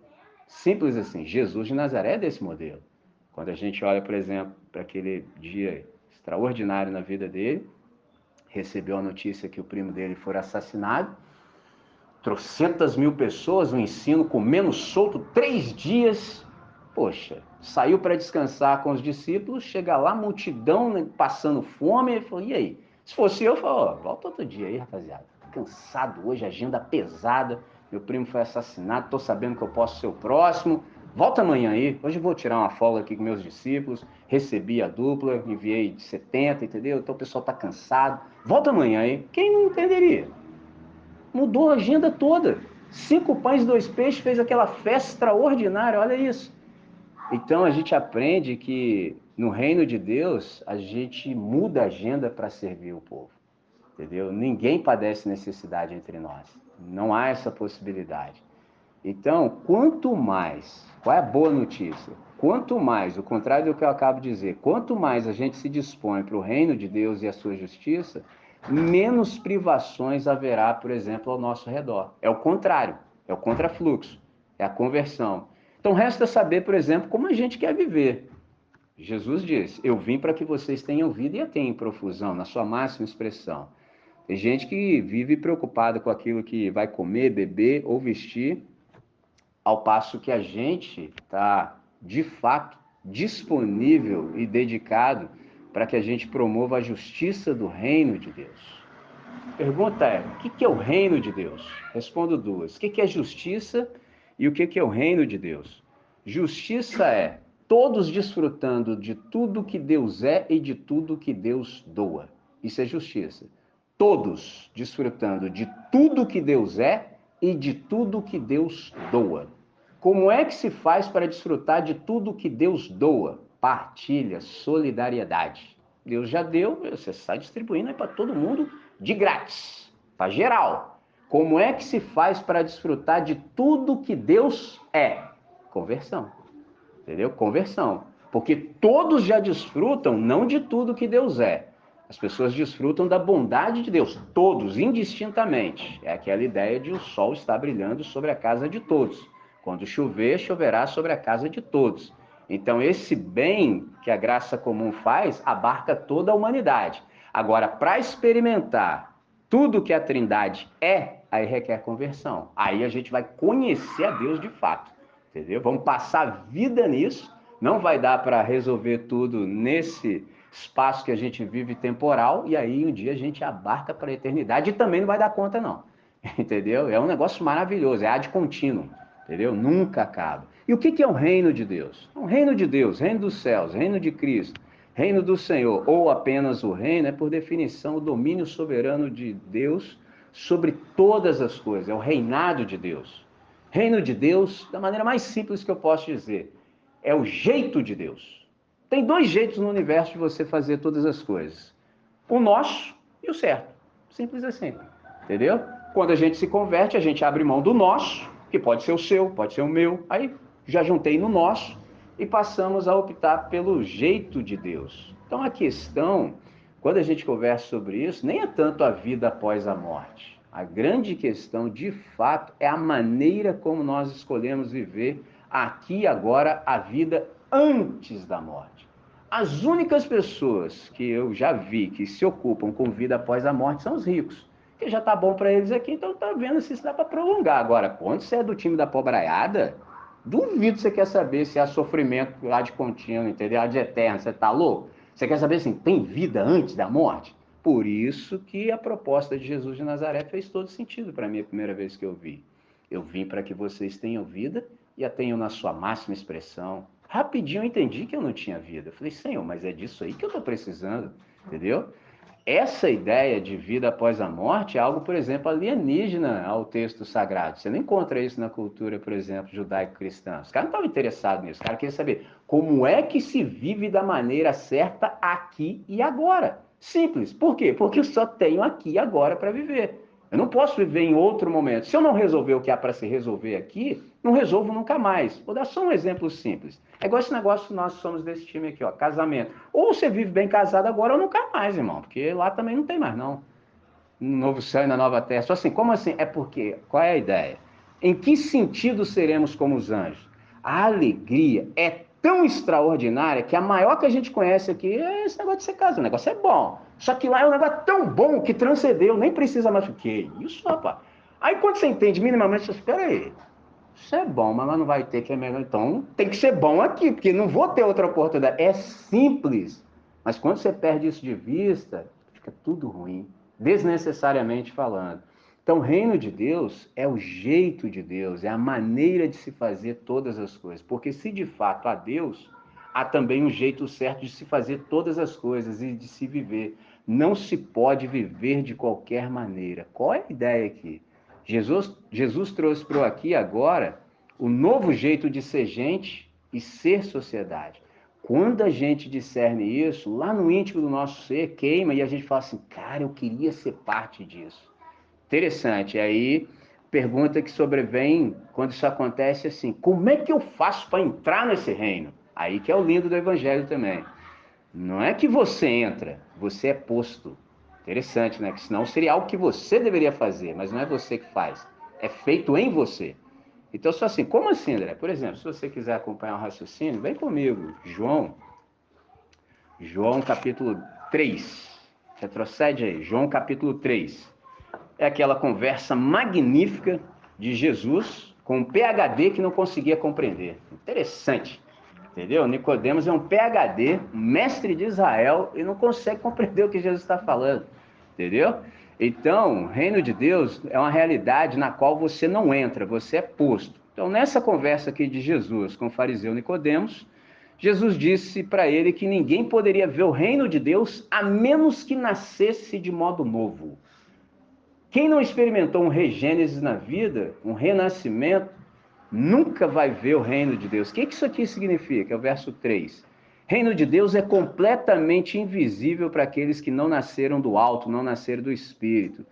Simples assim. Jesus de Nazaré é desse modelo. Quando a gente olha, por exemplo, para aquele dia extraordinário na vida dele, recebeu a notícia que o primo dele foi assassinado, trocentas mil pessoas, um ensino comendo solto 3 dias. Poxa, saiu para descansar com os discípulos, chega lá, multidão, né, passando fome, ele falou, e aí? Se fosse eu falou, volta outro dia aí, rapaziada. Cansado hoje, agenda pesada, meu primo foi assassinado, tô sabendo que eu posso ser o próximo, volta amanhã aí, hoje eu vou tirar uma folga aqui com meus discípulos, recebi a dupla, enviei de 70, entendeu? Então o pessoal tá cansado, volta amanhã aí. Quem não entenderia? Mudou a agenda toda. 5 pães e 2 peixes, fez aquela festa extraordinária, olha isso. Então a gente aprende que no reino de Deus a gente muda a agenda para servir o povo, entendeu? Ninguém padece necessidade entre nós, não há essa possibilidade. Então, quanto mais, qual é a boa notícia? Quanto mais, o contrário do que eu acabo de dizer, quanto mais a gente se dispõe para o reino de Deus e a sua justiça, menos privações haverá, por exemplo, ao nosso redor. É o contrário, é o contrafluxo, é a conversão. Então, resta saber, por exemplo, como a gente quer viver. Jesus diz, eu vim para que vocês tenham vida e a tenham em profusão, na sua máxima expressão. Tem gente que vive preocupada com aquilo que vai comer, beber ou vestir, ao passo que a gente está, de fato, disponível e dedicado para que a gente promova a justiça do reino de Deus. A pergunta é, o que é o reino de Deus? Respondo duas. O que é justiça e o que é o reino de Deus? Justiça é todos desfrutando de tudo que Deus é e de tudo que Deus doa. Isso é justiça. Todos desfrutando de tudo que Deus é e de tudo que Deus doa. Como é que se faz para desfrutar de tudo que Deus doa? Partilha, solidariedade. Deus já deu, você está distribuindo para todo mundo de grátis, para geral. Como é que se faz para desfrutar de tudo que Deus é? Conversão. Entendeu? Conversão. Porque todos já desfrutam não de tudo que Deus é. As pessoas desfrutam da bondade de Deus, todos, indistintamente. É aquela ideia de o sol estar brilhando sobre a casa de todos. Quando chover, choverá sobre a casa de todos. Então, esse bem que a graça comum faz, abarca toda a humanidade. Agora, para experimentar tudo que a Trindade é, aí requer conversão. Aí a gente vai conhecer a Deus de fato, entendeu? Vamos passar a vida nisso. Não vai dar para resolver tudo nesse espaço que a gente vive temporal, e aí um dia a gente abarca para a eternidade e também não vai dar conta, não. Entendeu? É um negócio maravilhoso, é ad contínuo, entendeu? Nunca acaba. E o que é o reino de Deus? O reino de Deus, reino dos céus, reino de Cristo, reino do Senhor, ou apenas o reino, é por definição o domínio soberano de Deus sobre todas as coisas, é o reinado de Deus. Reino de Deus, da maneira mais simples que eu posso dizer, é o jeito de Deus. Tem 2 jeitos no universo de você fazer todas as coisas. O nosso e o certo. Simples assim. Entendeu? Quando a gente se converte, a gente abre mão do nosso, que pode ser o seu, pode ser o meu. Aí já juntei no nosso e passamos a optar pelo jeito de Deus. Então a questão, quando a gente conversa sobre isso, nem é tanto a vida após a morte. A grande questão, de fato, é a maneira como nós escolhemos viver aqui e agora a vida antes da morte. As únicas pessoas que eu já vi que se ocupam com vida após a morte são os ricos, que já tá bom para eles aqui, então tá vendo se isso dá para prolongar. Agora, quando você é do time da pobraiada, duvido você quer saber se há sofrimento lá de contínuo, entendeu? Ad eterno, você tá louco? Você quer saber assim, tem vida antes da morte? Por isso que a proposta de Jesus de Nazaré fez todo sentido para mim a primeira vez que eu vi. Eu vim para que vocês tenham vida e a tenham na sua máxima expressão. Rapidinho eu entendi que eu não tinha vida. Eu falei, Senhor, mas é disso aí que eu estou precisando, entendeu? Essa ideia de vida após a morte é algo, por exemplo, alienígena ao texto sagrado. Você não encontra isso na cultura, por exemplo, judaico-cristã. Os caras não estavam interessados nisso. Os caras queriam saber como é que se vive da maneira certa aqui e agora. Simples. Por quê? Porque eu só tenho aqui e agora para viver. Eu não posso viver em outro momento. Se eu não resolver o que há para se resolver aqui, não resolvo nunca mais. Vou dar só um exemplo simples. É igual esse negócio que nós somos desse time aqui, ó, casamento. Ou você vive bem casado agora ou nunca mais, irmão, porque lá também não tem mais, não. No novo céu e na nova terra. Só assim, como assim? É porque, qual é a ideia? Em que sentido seremos como os anjos? A alegria é tão extraordinária que a maior que a gente conhece aqui é esse negócio de ser casado. O negócio é bom. Só que lá é um negócio tão bom que transcendeu, nem precisa mais o quê? Isso, rapaz. Aí quando você entende minimamente, você espera aí. Isso é bom, mas lá não vai ter que é melhor. Então tem que ser bom aqui, porque não vou ter outra oportunidade. É simples. Mas quando você perde isso de vista, fica tudo ruim, desnecessariamente falando. Então, o reino de Deus é o jeito de Deus, é a maneira de se fazer todas as coisas. Porque se de fato há Deus, há também um jeito certo de se fazer todas as coisas e de se viver. Não se pode viver de qualquer maneira. Qual é a ideia aqui? Jesus trouxe para o aqui e agora o novo jeito de ser gente e ser sociedade. Quando a gente discerne isso, lá no íntimo do nosso ser, queima e a gente fala assim, cara, eu queria ser parte disso. Interessante. Aí, pergunta que sobrevém quando isso acontece assim, como é que eu faço para entrar nesse reino? Aí que é o lindo do evangelho também. Não é que você entra, você é posto. Interessante, né? Que senão seria algo que você deveria fazer, mas não é você que faz. É feito em você. Então, só assim, como assim, André? Por exemplo, se você quiser acompanhar o raciocínio, vem comigo. João capítulo 3. Retrocede aí. João capítulo 3. É aquela conversa magnífica de Jesus com um PhD que não conseguia compreender. Interessante. Entendeu? Nicodemos é um PhD, mestre de Israel, e não consegue compreender o que Jesus está falando. Entendeu? Então, o reino de Deus é uma realidade na qual você não entra, você é posto. Então, nessa conversa aqui de Jesus com o fariseu Nicodemos, Jesus disse para ele que ninguém poderia ver o reino de Deus a menos que nascesse de modo novo. Quem não experimentou um regênesis na vida, um renascimento, nunca vai ver o reino de Deus. O que isso aqui significa? É o verso 3. Reino de Deus é completamente invisível para aqueles que não nasceram do alto, não nasceram do Espírito.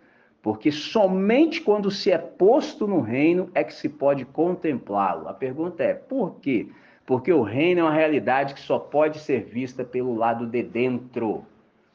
Porque somente quando se é posto no reino é que se pode contemplá-lo. A pergunta é, por quê? Porque o reino é uma realidade que só pode ser vista pelo lado de dentro.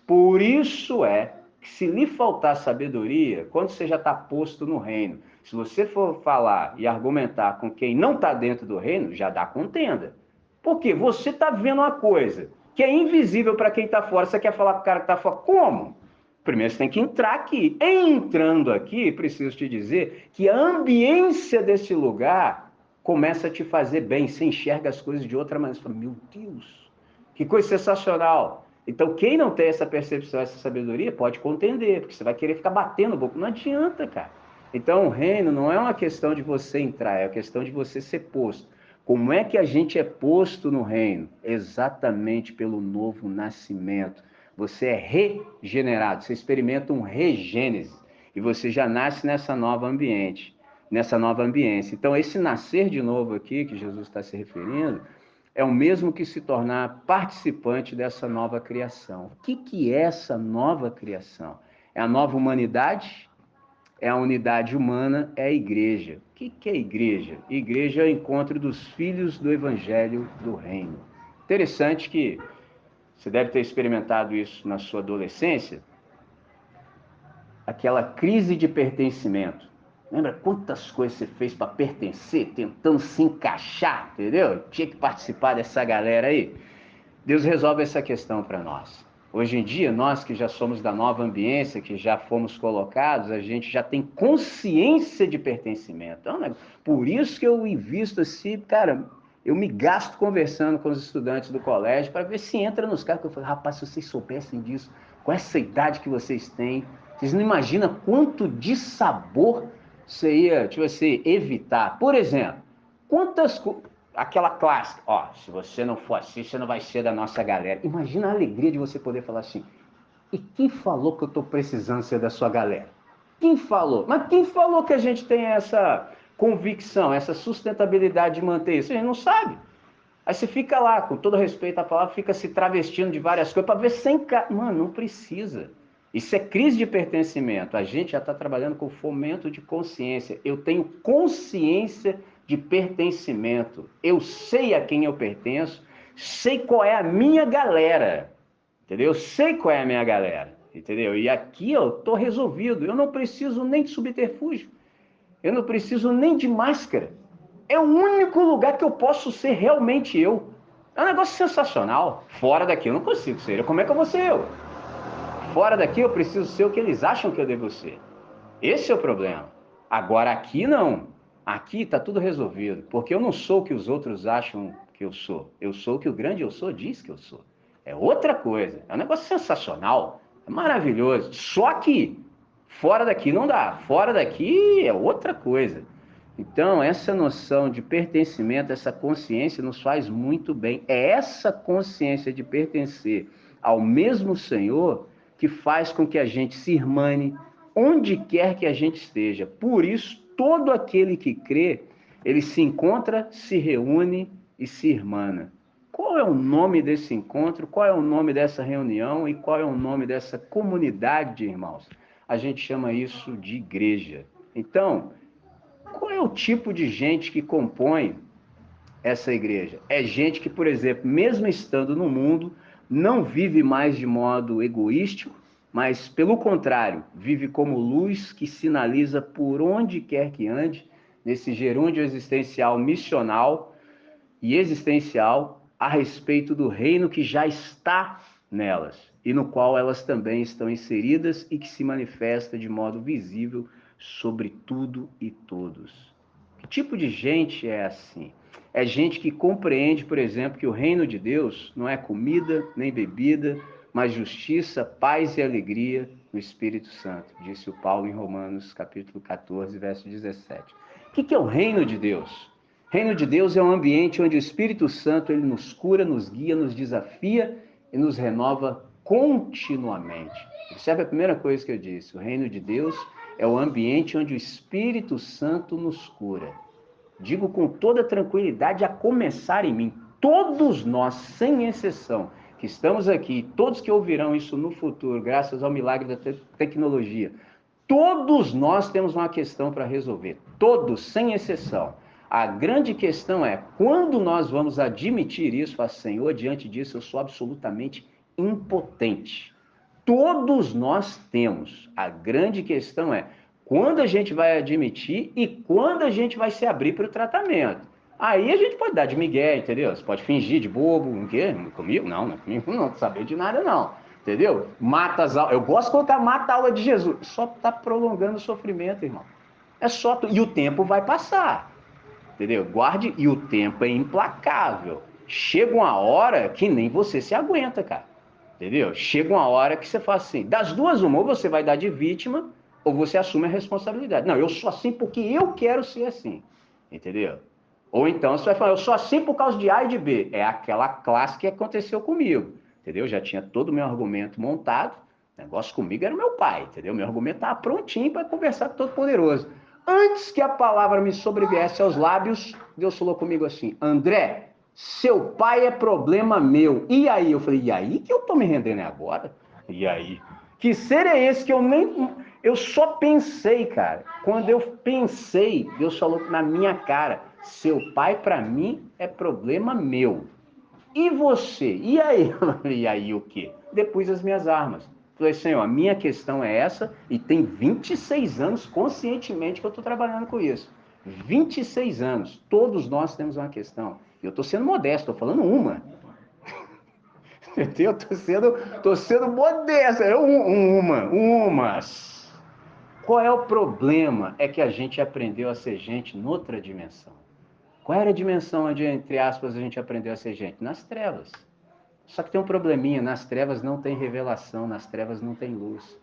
Por isso é que se lhe faltar sabedoria, quando você já está posto no reino, se você for falar e argumentar com quem não está dentro do reino, já dá contenda. Porque você está vendo uma coisa que é invisível para quem está fora. Você quer falar com o cara que está fora? Como? Primeiro você tem que entrar aqui. Entrando aqui, preciso te dizer que a ambiência desse lugar começa a te fazer bem. Você enxerga as coisas de outra maneira. Você fala, meu Deus, que coisa sensacional. Então, quem não tem essa percepção, essa sabedoria, pode contender, porque você vai querer ficar batendo boca. Não adianta, cara. Então, o reino não é uma questão de você entrar, é uma questão de você ser posto. Como é que a gente é posto no reino? Exatamente pelo novo nascimento. Você é regenerado, você experimenta um regênese e você já nasce nessa nova ambiente, nessa nova ambiência. Então, esse nascer de novo aqui, que Jesus está se referindo, é o mesmo que se tornar participante dessa nova criação. O que é essa nova criação? É a nova humanidade? É a unidade humana? É a igreja. O que é igreja? Igreja é o encontro dos filhos do evangelho do reino. Interessante que você deve ter experimentado isso na sua adolescência, aquela crise de pertencimento. Lembra quantas coisas você fez para pertencer, tentando se encaixar, entendeu? Tinha que participar dessa galera aí. Deus resolve essa questão para nós. Hoje em dia, nós que já somos da nova ambiência, que já fomos colocados, a gente já tem consciência de pertencimento. Então, né? Por isso que eu invisto assim, cara, eu me gasto conversando com os estudantes do colégio para ver se entra nos caras. Eu falo, rapaz, se vocês soubessem disso, com essa idade que vocês têm, vocês não imaginam quanto de sabor você ia, tipo assim, evitar. Por exemplo, quantas... Aquela clássica, ó, se você não for assim, você não vai ser da nossa galera. Imagina a alegria de você poder falar assim, e quem falou que eu tô precisando ser da sua galera? Quem falou? Mas quem falou que a gente tem essa convicção, essa sustentabilidade de manter isso? A gente não sabe. Aí você fica lá, com todo respeito à palavra, fica se travestindo de várias coisas para ver sem... Mano, não precisa. Isso é crise de pertencimento. A gente já está trabalhando com fomento de consciência. Eu tenho consciência de pertencimento. Eu sei a quem eu pertenço, sei qual é a minha galera. Entendeu? Eu sei qual é a minha galera. Entendeu? E aqui eu estou resolvido. Eu não preciso nem de subterfúgio. Eu não preciso nem de máscara. É o único lugar que eu posso ser realmente eu. É um negócio sensacional. Fora daqui eu não consigo ser. Como é que eu vou ser eu? Fora daqui eu preciso ser o que eles acham que eu devo ser. Esse é o problema. Agora aqui não. Aqui está tudo resolvido. Porque eu não sou o que os outros acham que eu sou. Eu sou o que o grande eu sou diz que eu sou. É outra coisa. É um negócio sensacional. É maravilhoso. Só que fora daqui não dá. Fora daqui é outra coisa. Então, essa noção de pertencimento, essa consciência nos faz muito bem. É essa consciência de pertencer ao mesmo Senhor que faz com que a gente se irmane onde quer que a gente esteja. Por isso, todo aquele que crê, ele se encontra, se reúne e se irmana. Qual é o nome desse encontro? Qual é o nome dessa reunião? E qual é o nome dessa comunidade de irmãos? A gente chama isso de igreja. Então, qual é o tipo de gente que compõe essa igreja? É gente que, por exemplo, mesmo estando no mundo, não vive mais de modo egoístico, mas, pelo contrário, vive como luz que sinaliza por onde quer que ande, nesse gerúndio existencial missional e existencial a respeito do reino que já está nelas e no qual elas também estão inseridas e que se manifesta de modo visível sobre tudo e todos. Que tipo de gente é assim? É gente que compreende, por exemplo, que o reino de Deus não é comida nem bebida, mas justiça, paz e alegria no Espírito Santo, disse o Paulo em Romanos capítulo 14, verso 17. O que é o reino de Deus? Reino de Deus é um ambiente onde o Espírito Santo ele nos cura, nos guia, nos desafia e nos renova continuamente. Observe a primeira coisa que eu disse. O reino de Deus é o ambiente onde o Espírito Santo nos cura. Digo com toda tranquilidade, a começar em mim. Todos nós, sem exceção, que estamos aqui, todos que ouvirão isso no futuro, graças ao milagre da tecnologia, todos nós temos uma questão para resolver. Todos, sem exceção. A grande questão é, quando nós vamos admitir isso, falar, Senhor, diante disso eu sou absolutamente impotente. Todos nós temos. A grande questão é, quando a gente vai admitir e quando a gente vai se abrir para o tratamento. Aí a gente pode dar de migué, entendeu? Você pode fingir de bobo, o quê? Comigo? Não, não é comigo não, saber de nada não. Entendeu? Mata as aulas. Eu gosto de colocar mata a aula de Jesus. Só está prolongando o sofrimento, irmão. É só. E o tempo vai passar. Entendeu? Guarde. E o tempo é implacável. Chega uma hora que nem você se aguenta, cara. Entendeu? Chega uma hora que você fala assim: das duas, uma, ou você vai dar de vítima, ou você assume a responsabilidade. Não, eu sou assim porque eu quero ser assim. Entendeu? Ou então você vai falar: eu sou assim por causa de A e de B. É aquela classe que aconteceu comigo. Entendeu? Já tinha todo o meu argumento montado. O negócio comigo era o meu pai, entendeu? Meu argumento estava prontinho para conversar com o Todo-Poderoso. Antes que a palavra me sobreviesse aos lábios, Deus falou comigo assim: André, seu pai é problema meu. E aí? Eu falei: e aí que eu tô me rendendo agora? E aí? Que ser é esse que eu nem... Eu só pensei, cara. Quando eu pensei, Deus falou na minha cara: seu pai para mim é problema meu. E você? E aí? E aí o quê? Depus as minhas armas. Falei, Senhor, a minha questão é essa, e tem 26 anos conscientemente que eu estou trabalhando com isso. 26 anos. Todos nós temos uma questão. Eu estou sendo modesto, estou falando uma. Entendeu? Estou sendo modesto. Umas. Qual é o problema? É que a gente aprendeu a ser gente noutra dimensão. Qual era a dimensão onde, entre aspas, a gente aprendeu a ser gente? Nas trevas. Só que tem um probleminha, nas trevas não tem revelação, nas trevas não tem luz.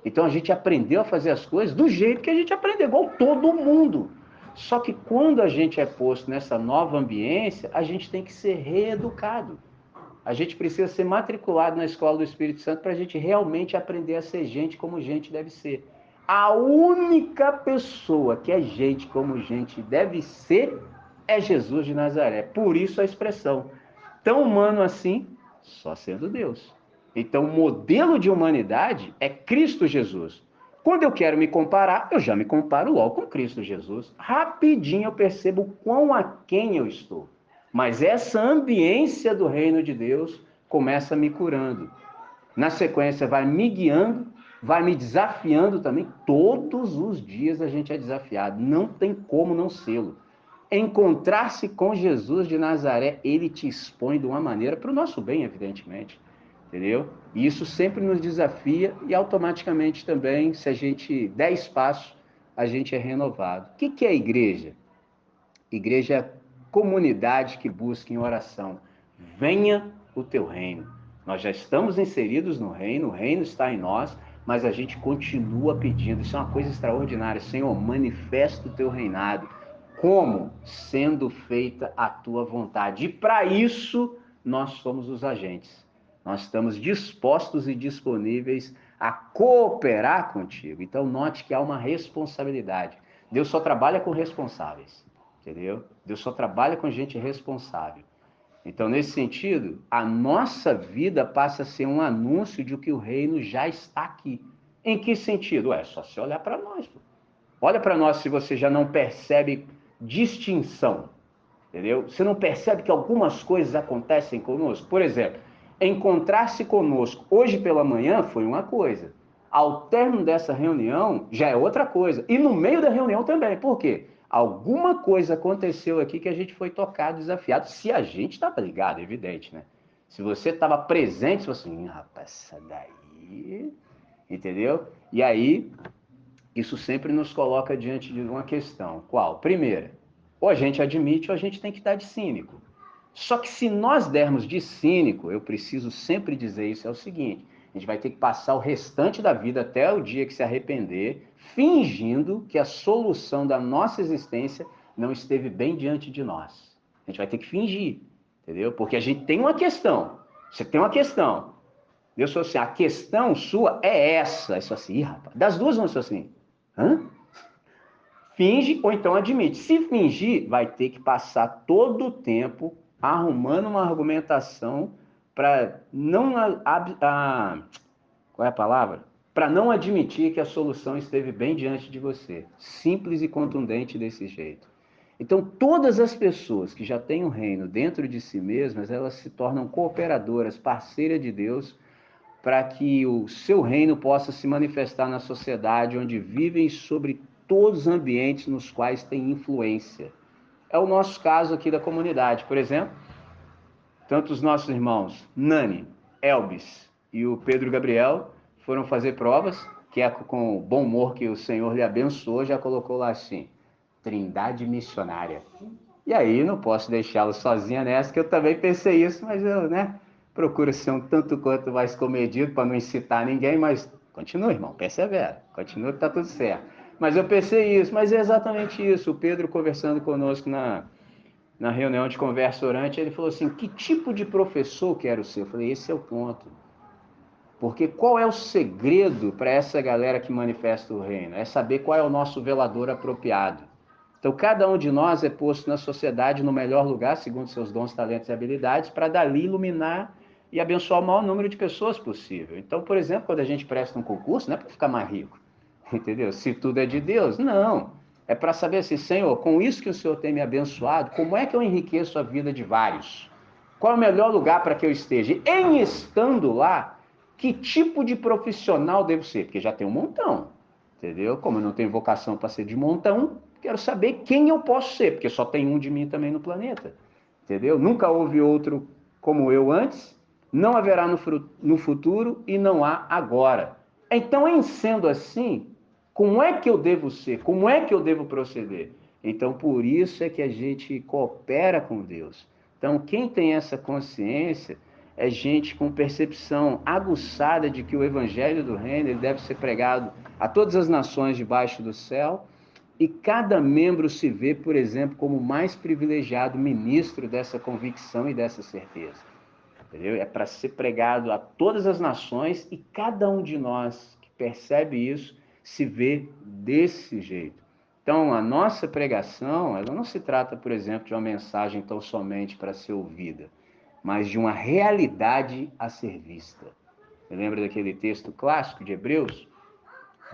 Então a gente aprendeu a fazer as coisas do jeito que a gente aprendeu, igual todo mundo. Só que quando a gente é posto nessa nova ambiência, a gente tem que ser reeducado. A gente precisa ser matriculado na escola do Espírito Santo para a gente realmente aprender a ser gente como gente deve ser. A única pessoa que é gente como gente deve ser é Jesus de Nazaré. Por isso a expressão, tão humano assim, só sendo Deus. Então, o modelo de humanidade é Cristo Jesus. Quando eu quero me comparar, eu já me comparo logo com Cristo Jesus. Rapidinho eu percebo quão aquém eu estou. Mas essa ambiência do reino de Deus começa me curando. Na sequência, vai me guiando, vai me desafiando também. Todos os dias a gente é desafiado. Não tem como não sê-lo. Encontrar-se com Jesus de Nazaré, ele te expõe de uma maneira, para o nosso bem, evidentemente, entendeu? E isso sempre nos desafia e automaticamente também, se a gente der espaço, a gente é renovado. O que é a igreja? Igreja é comunidade que busca em oração. Venha o teu reino. Nós já estamos inseridos no reino, o reino está em nós, mas a gente continua pedindo. Isso é uma coisa extraordinária. Senhor, manifesta o teu reinado. Como? Sendo feita a tua vontade. E para isso, nós somos os agentes. Nós estamos dispostos e disponíveis a cooperar contigo. Então, note que há uma responsabilidade. Deus só trabalha com responsáveis. Entendeu? Deus só trabalha com gente responsável. Então, nesse sentido, a nossa vida passa a ser um anúncio de que o reino já está aqui. Em que sentido? É só você olhar para nós. Pô. Olha para nós se você já não percebe distinção. Entendeu? Você não percebe que algumas coisas acontecem conosco? Por exemplo, encontrar-se conosco hoje pela manhã foi uma coisa. Ao término dessa reunião, já é outra coisa. E no meio da reunião também. Por quê? Alguma coisa aconteceu aqui que a gente foi tocado, desafiado. Se a gente estava ligado, é evidente, né? Se você estava presente, você falou assim, rapaz, essa daí... Entendeu? E aí, isso sempre nos coloca diante de uma questão. Qual? Primeira, ou a gente admite ou a gente tem que dar de cínico. Só que se nós dermos de cínico, eu preciso sempre dizer isso, é o seguinte, a gente vai ter que passar o restante da vida até o dia que se arrepender, fingindo que a solução da nossa existência não esteve bem diante de nós. A gente vai ter que fingir, entendeu? Porque a gente tem uma questão, você tem uma questão. Deus falou assim, a questão sua é essa. Isso assim, rapaz, das duas vão ser assim, hã? Finge ou então admite. Se fingir, vai ter que passar todo o tempo arrumando uma argumentação para não qual é a palavra? Para não admitir que a solução esteve bem diante de você. Simples e contundente desse jeito. Então, todas as pessoas que já têm o reino dentro de si mesmas, elas se tornam cooperadoras, parceiras de Deus, para que o seu reino possa se manifestar na sociedade onde vivem sobre todos os ambientes nos quais têm influência. É o nosso caso aqui da comunidade, por exemplo, tanto os nossos irmãos Nani, Elbis e o Pedro Gabriel foram fazer provas, que é com o bom humor que o Senhor lhe abençoou, já colocou lá assim, Trindade missionária. E aí não posso deixá-lo sozinha nessa, que eu também pensei isso, mas eu, né, procuro ser um tanto quanto mais comedido para não incitar ninguém, mas continua, irmão, persevera, continua que tá tudo certo. Mas eu pensei isso, mas é exatamente isso. O Pedro conversando conosco na reunião de conversa orante, ele falou assim, que tipo de professor quero ser? Eu falei, esse é o ponto. Porque qual é o segredo para essa galera que manifesta o reino? É saber qual é o nosso velador apropriado. Então, cada um de nós é posto na sociedade no melhor lugar, segundo seus dons, talentos e habilidades, para dali iluminar e abençoar o maior número de pessoas possível. Então, por exemplo, quando a gente presta um concurso, não é para ficar mais rico, entendeu? Se tudo é de Deus, não. É para saber assim, Senhor, com isso que o Senhor tem me abençoado, como é que eu enriqueço a vida de vários? Qual é o melhor lugar para que eu esteja? Em estando lá, que tipo de profissional devo ser? Porque já tem um montão, entendeu? Como eu não tenho vocação para ser de montão, quero saber quem eu posso ser, porque só tem um de mim também no planeta, entendeu? Nunca houve outro como eu antes, não haverá no futuro e não há agora. Então, em sendo assim, como é que eu devo ser? Como é que eu devo proceder? Então, por isso é que a gente coopera com Deus. Então, quem tem essa consciência é gente com percepção aguçada de que o evangelho do reino ele deve ser pregado a todas as nações debaixo do céu, e cada membro se vê, por exemplo, como o mais privilegiado ministro dessa convicção e dessa certeza. Entendeu? É para ser pregado a todas as nações e cada um de nós que percebe isso se vê desse jeito. Então, a nossa pregação, ela não se trata, por exemplo, de uma mensagem tão somente para ser ouvida, mas de uma realidade a ser vista. Você lembra daquele texto clássico de Hebreus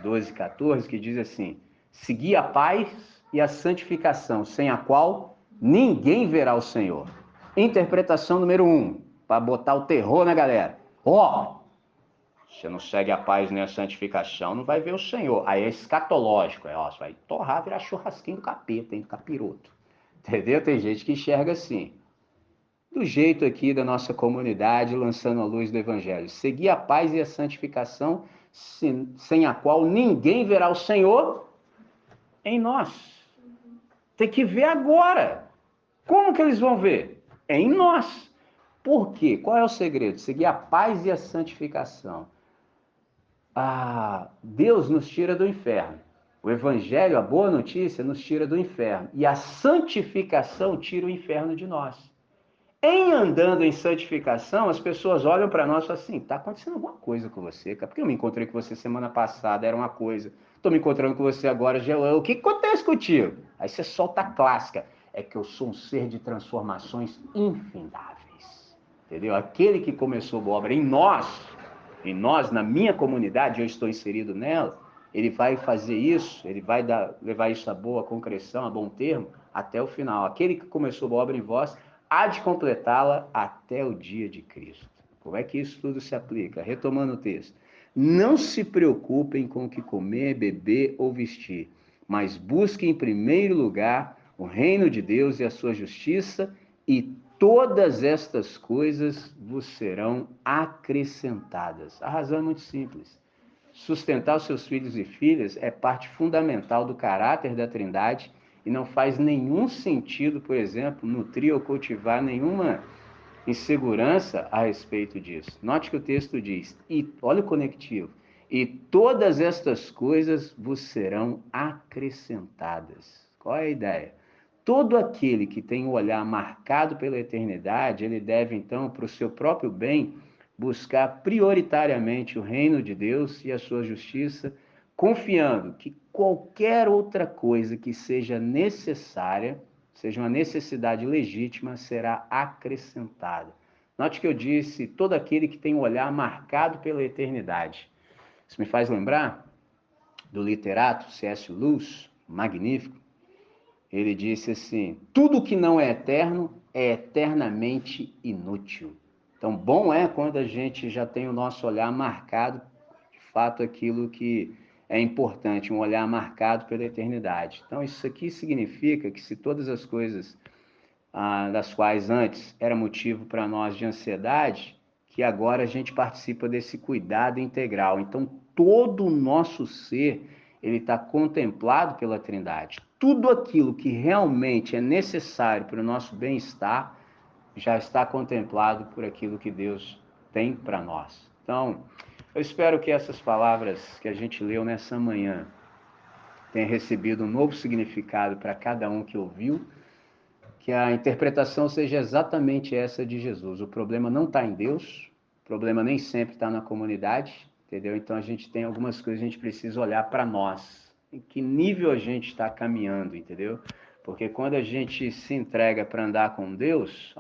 12, 14, que diz assim, segui a paz e a santificação, sem a qual ninguém verá o Senhor. Interpretação número 1, para botar o terror na galera. Você não segue a paz nem a santificação, não vai ver o Senhor. Aí é escatológico, você vai torrar, virar churrasquinho do capeta, hein, do capiroto. Entendeu? Tem gente que enxerga assim. Do jeito aqui da nossa comunidade, lançando a luz do Evangelho. Seguir a paz e a santificação, sem a qual ninguém verá o Senhor em nós. Tem que ver agora. Como que eles vão ver? É em nós. Por quê? Qual é o segredo? Seguir a paz e a santificação. Deus nos tira do inferno. O Evangelho, a boa notícia, nos tira do inferno. E a santificação tira o inferno de nós. Em andando em santificação, as pessoas olham para nós e falam assim, está acontecendo alguma coisa com você, cara. Porque eu me encontrei com você semana passada, era uma coisa. Estou me encontrando com você agora, Gelão. O que acontece contigo? Aí você solta a clássica. É que eu sou um ser de transformações infindáveis. Entendeu? Aquele que começou a obra em nós, na minha comunidade, eu estou inserido nela, ele vai fazer isso, ele vai levar isso a boa concreção, a bom termo, até o final. Aquele que começou a obra em vós, há de completá-la até o dia de Cristo. Como é que isso tudo se aplica? Retomando o texto. Não se preocupem com o que comer, beber ou vestir, mas busquem em primeiro lugar o reino de Deus e a sua justiça, e todas estas coisas vos serão acrescentadas. A razão é muito simples. Sustentar os seus filhos e filhas é parte fundamental do caráter da Trindade e não faz nenhum sentido, por exemplo, nutrir ou cultivar nenhuma insegurança a respeito disso. Note que o texto diz, e olha o conectivo, e todas estas coisas vos serão acrescentadas. Qual é a ideia? Todo aquele que tem o olhar marcado pela eternidade, ele deve então, para o seu próprio bem, buscar prioritariamente o reino de Deus e a sua justiça, confiando que qualquer outra coisa que seja necessária, seja uma necessidade legítima, será acrescentada. Note que eu disse, todo aquele que tem o olhar marcado pela eternidade. Isso me faz lembrar do literato C.S. Lewis, magnífico. Ele disse assim, tudo que não é eterno é eternamente inútil. Então, bom é quando a gente já tem o nosso olhar marcado, de fato, aquilo que é importante, um olhar marcado pela eternidade. Então, isso aqui significa que se todas as coisas das quais antes era motivo para nós de ansiedade, que agora a gente participa desse cuidado integral. Então, todo o nosso ser, ele está contemplado pela Trindade. Tudo aquilo que realmente é necessário para o nosso bem-estar, já está contemplado por aquilo que Deus tem para nós. Então, eu espero que essas palavras que a gente leu nessa manhã tenham recebido um novo significado para cada um que ouviu, que a interpretação seja exatamente essa de Jesus. O problema não está em Deus, o problema nem sempre está na comunidade, entendeu? Então a gente tem algumas coisas que a gente precisa olhar para nós. Em que nível a gente está caminhando, entendeu? Porque quando a gente se entrega para andar com Deus,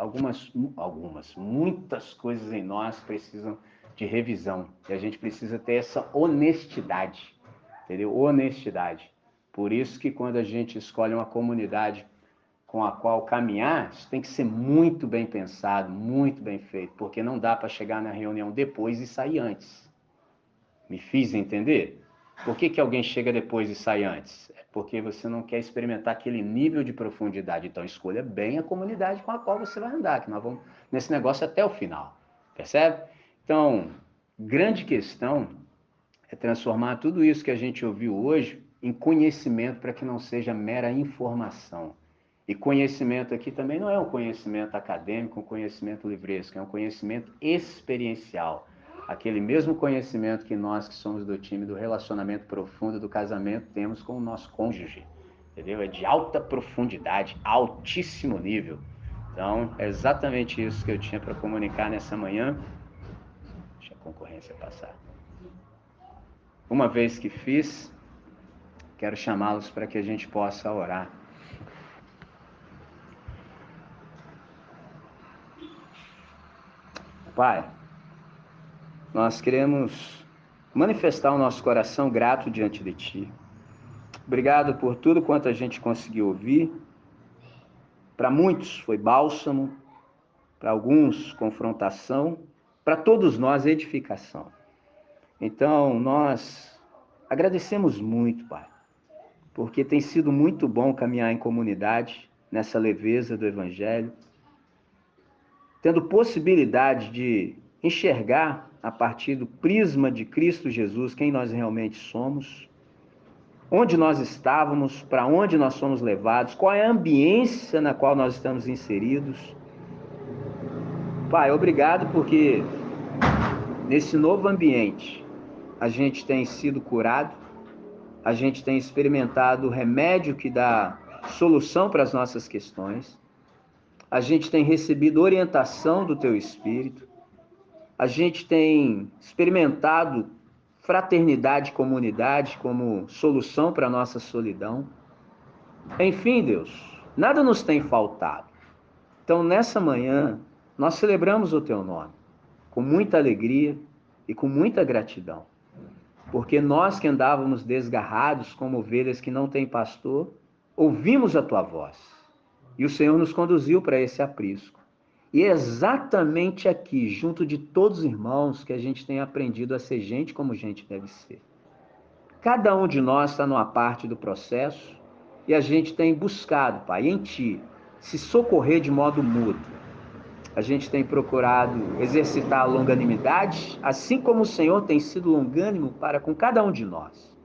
muitas coisas em nós precisam de revisão. E a gente precisa ter essa honestidade, entendeu? Honestidade. Por isso que quando a gente escolhe uma comunidade com a qual caminhar, isso tem que ser muito bem pensado, muito bem feito, porque não dá para chegar na reunião depois e sair antes. Me fiz entender? Por que alguém chega depois e sai antes? É porque você não quer experimentar aquele nível de profundidade. Então, escolha bem a comunidade com a qual você vai andar, que nós vamos nesse negócio até o final. Percebe? Então, grande questão é transformar tudo isso que a gente ouviu hoje em conhecimento para que não seja mera informação. E conhecimento aqui também não é um conhecimento acadêmico, um conhecimento livresco, é um conhecimento experiencial. Aquele mesmo conhecimento que nós que somos do time do relacionamento profundo do casamento temos com o nosso cônjuge, entendeu? É de alta profundidade, altíssimo nível. Então, é exatamente isso que eu tinha para comunicar nessa manhã. Deixa a concorrência passar. Uma vez que fiz, quero chamá-los para que a gente possa orar. Pai, nós queremos manifestar o nosso coração grato diante de Ti. Obrigado por tudo quanto a gente conseguiu ouvir. Para muitos foi bálsamo, para alguns confrontação, para todos nós edificação. Então, nós agradecemos muito, Pai, porque tem sido muito bom caminhar em comunidade, nessa leveza do Evangelho, tendo possibilidade de enxergar a partir do prisma de Cristo Jesus quem nós realmente somos, onde nós estávamos, para onde nós somos levados, qual é a ambiência na qual nós estamos inseridos. Pai, obrigado porque nesse novo ambiente a gente tem sido curado, a gente tem experimentado o remédio que dá solução para as nossas questões, a gente tem recebido orientação do Teu Espírito, a gente tem experimentado fraternidade e comunidade como solução para a nossa solidão. Enfim, Deus, nada nos tem faltado. Então, nessa manhã, nós celebramos o Teu nome com muita alegria e com muita gratidão, porque nós que andávamos desgarrados como ovelhas que não têm pastor, ouvimos a Tua voz e o Senhor nos conduziu para esse aprisco. E é exatamente aqui, junto de todos os irmãos, que a gente tem aprendido a ser gente como gente deve ser. Cada um de nós está numa parte do processo e a gente tem buscado, Pai, em Ti, se socorrer de modo mútuo. A gente tem procurado exercitar a longanimidade, assim como o Senhor tem sido longânimo para com cada um de nós.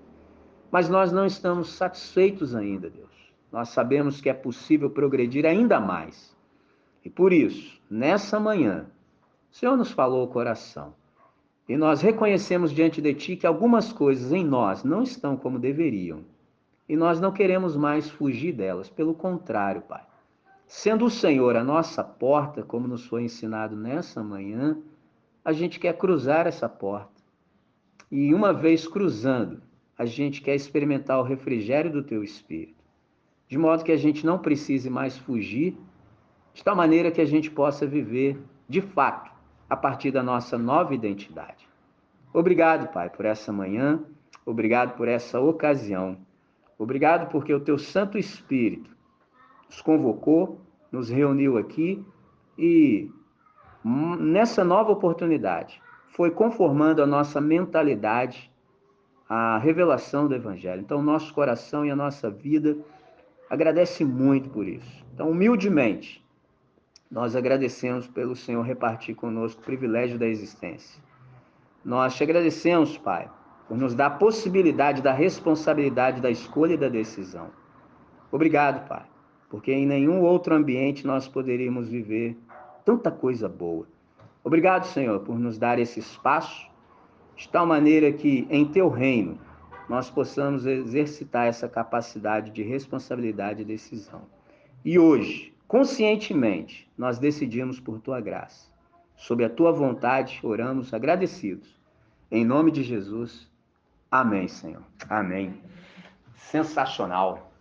Mas nós não estamos satisfeitos ainda, Deus. Nós sabemos que é possível progredir ainda mais. E por isso, nessa manhã, o Senhor nos falou ao coração. E nós reconhecemos diante de Ti que algumas coisas em nós não estão como deveriam. E nós não queremos mais fugir delas. Pelo contrário, Pai. Sendo o Senhor a nossa porta, como nos foi ensinado nessa manhã, a gente quer cruzar essa porta. E uma vez cruzando, a gente quer experimentar o refrigério do Teu Espírito. De modo que a gente não precise mais fugir, de tal maneira que a gente possa viver, de fato, a partir da nossa nova identidade. Obrigado, Pai, por essa manhã, obrigado por essa ocasião, obrigado porque o Teu Santo Espírito nos convocou, nos reuniu aqui e, nessa nova oportunidade, foi conformando a nossa mentalidade à revelação do Evangelho. Então, nosso coração e a nossa vida agradece muito por isso. Então, humildemente, nós agradecemos pelo Senhor repartir conosco o privilégio da existência. Nós te agradecemos, Pai, por nos dar a possibilidade da responsabilidade da escolha e da decisão. Obrigado, Pai, porque em nenhum outro ambiente nós poderíamos viver tanta coisa boa. Obrigado, Senhor, por nos dar esse espaço, de tal maneira que em Teu reino nós possamos exercitar essa capacidade de responsabilidade e decisão. E hoje, conscientemente, nós decidimos por Tua graça. Sob a Tua vontade, oramos agradecidos. Em nome de Jesus, amém, Senhor. Amém. Sensacional.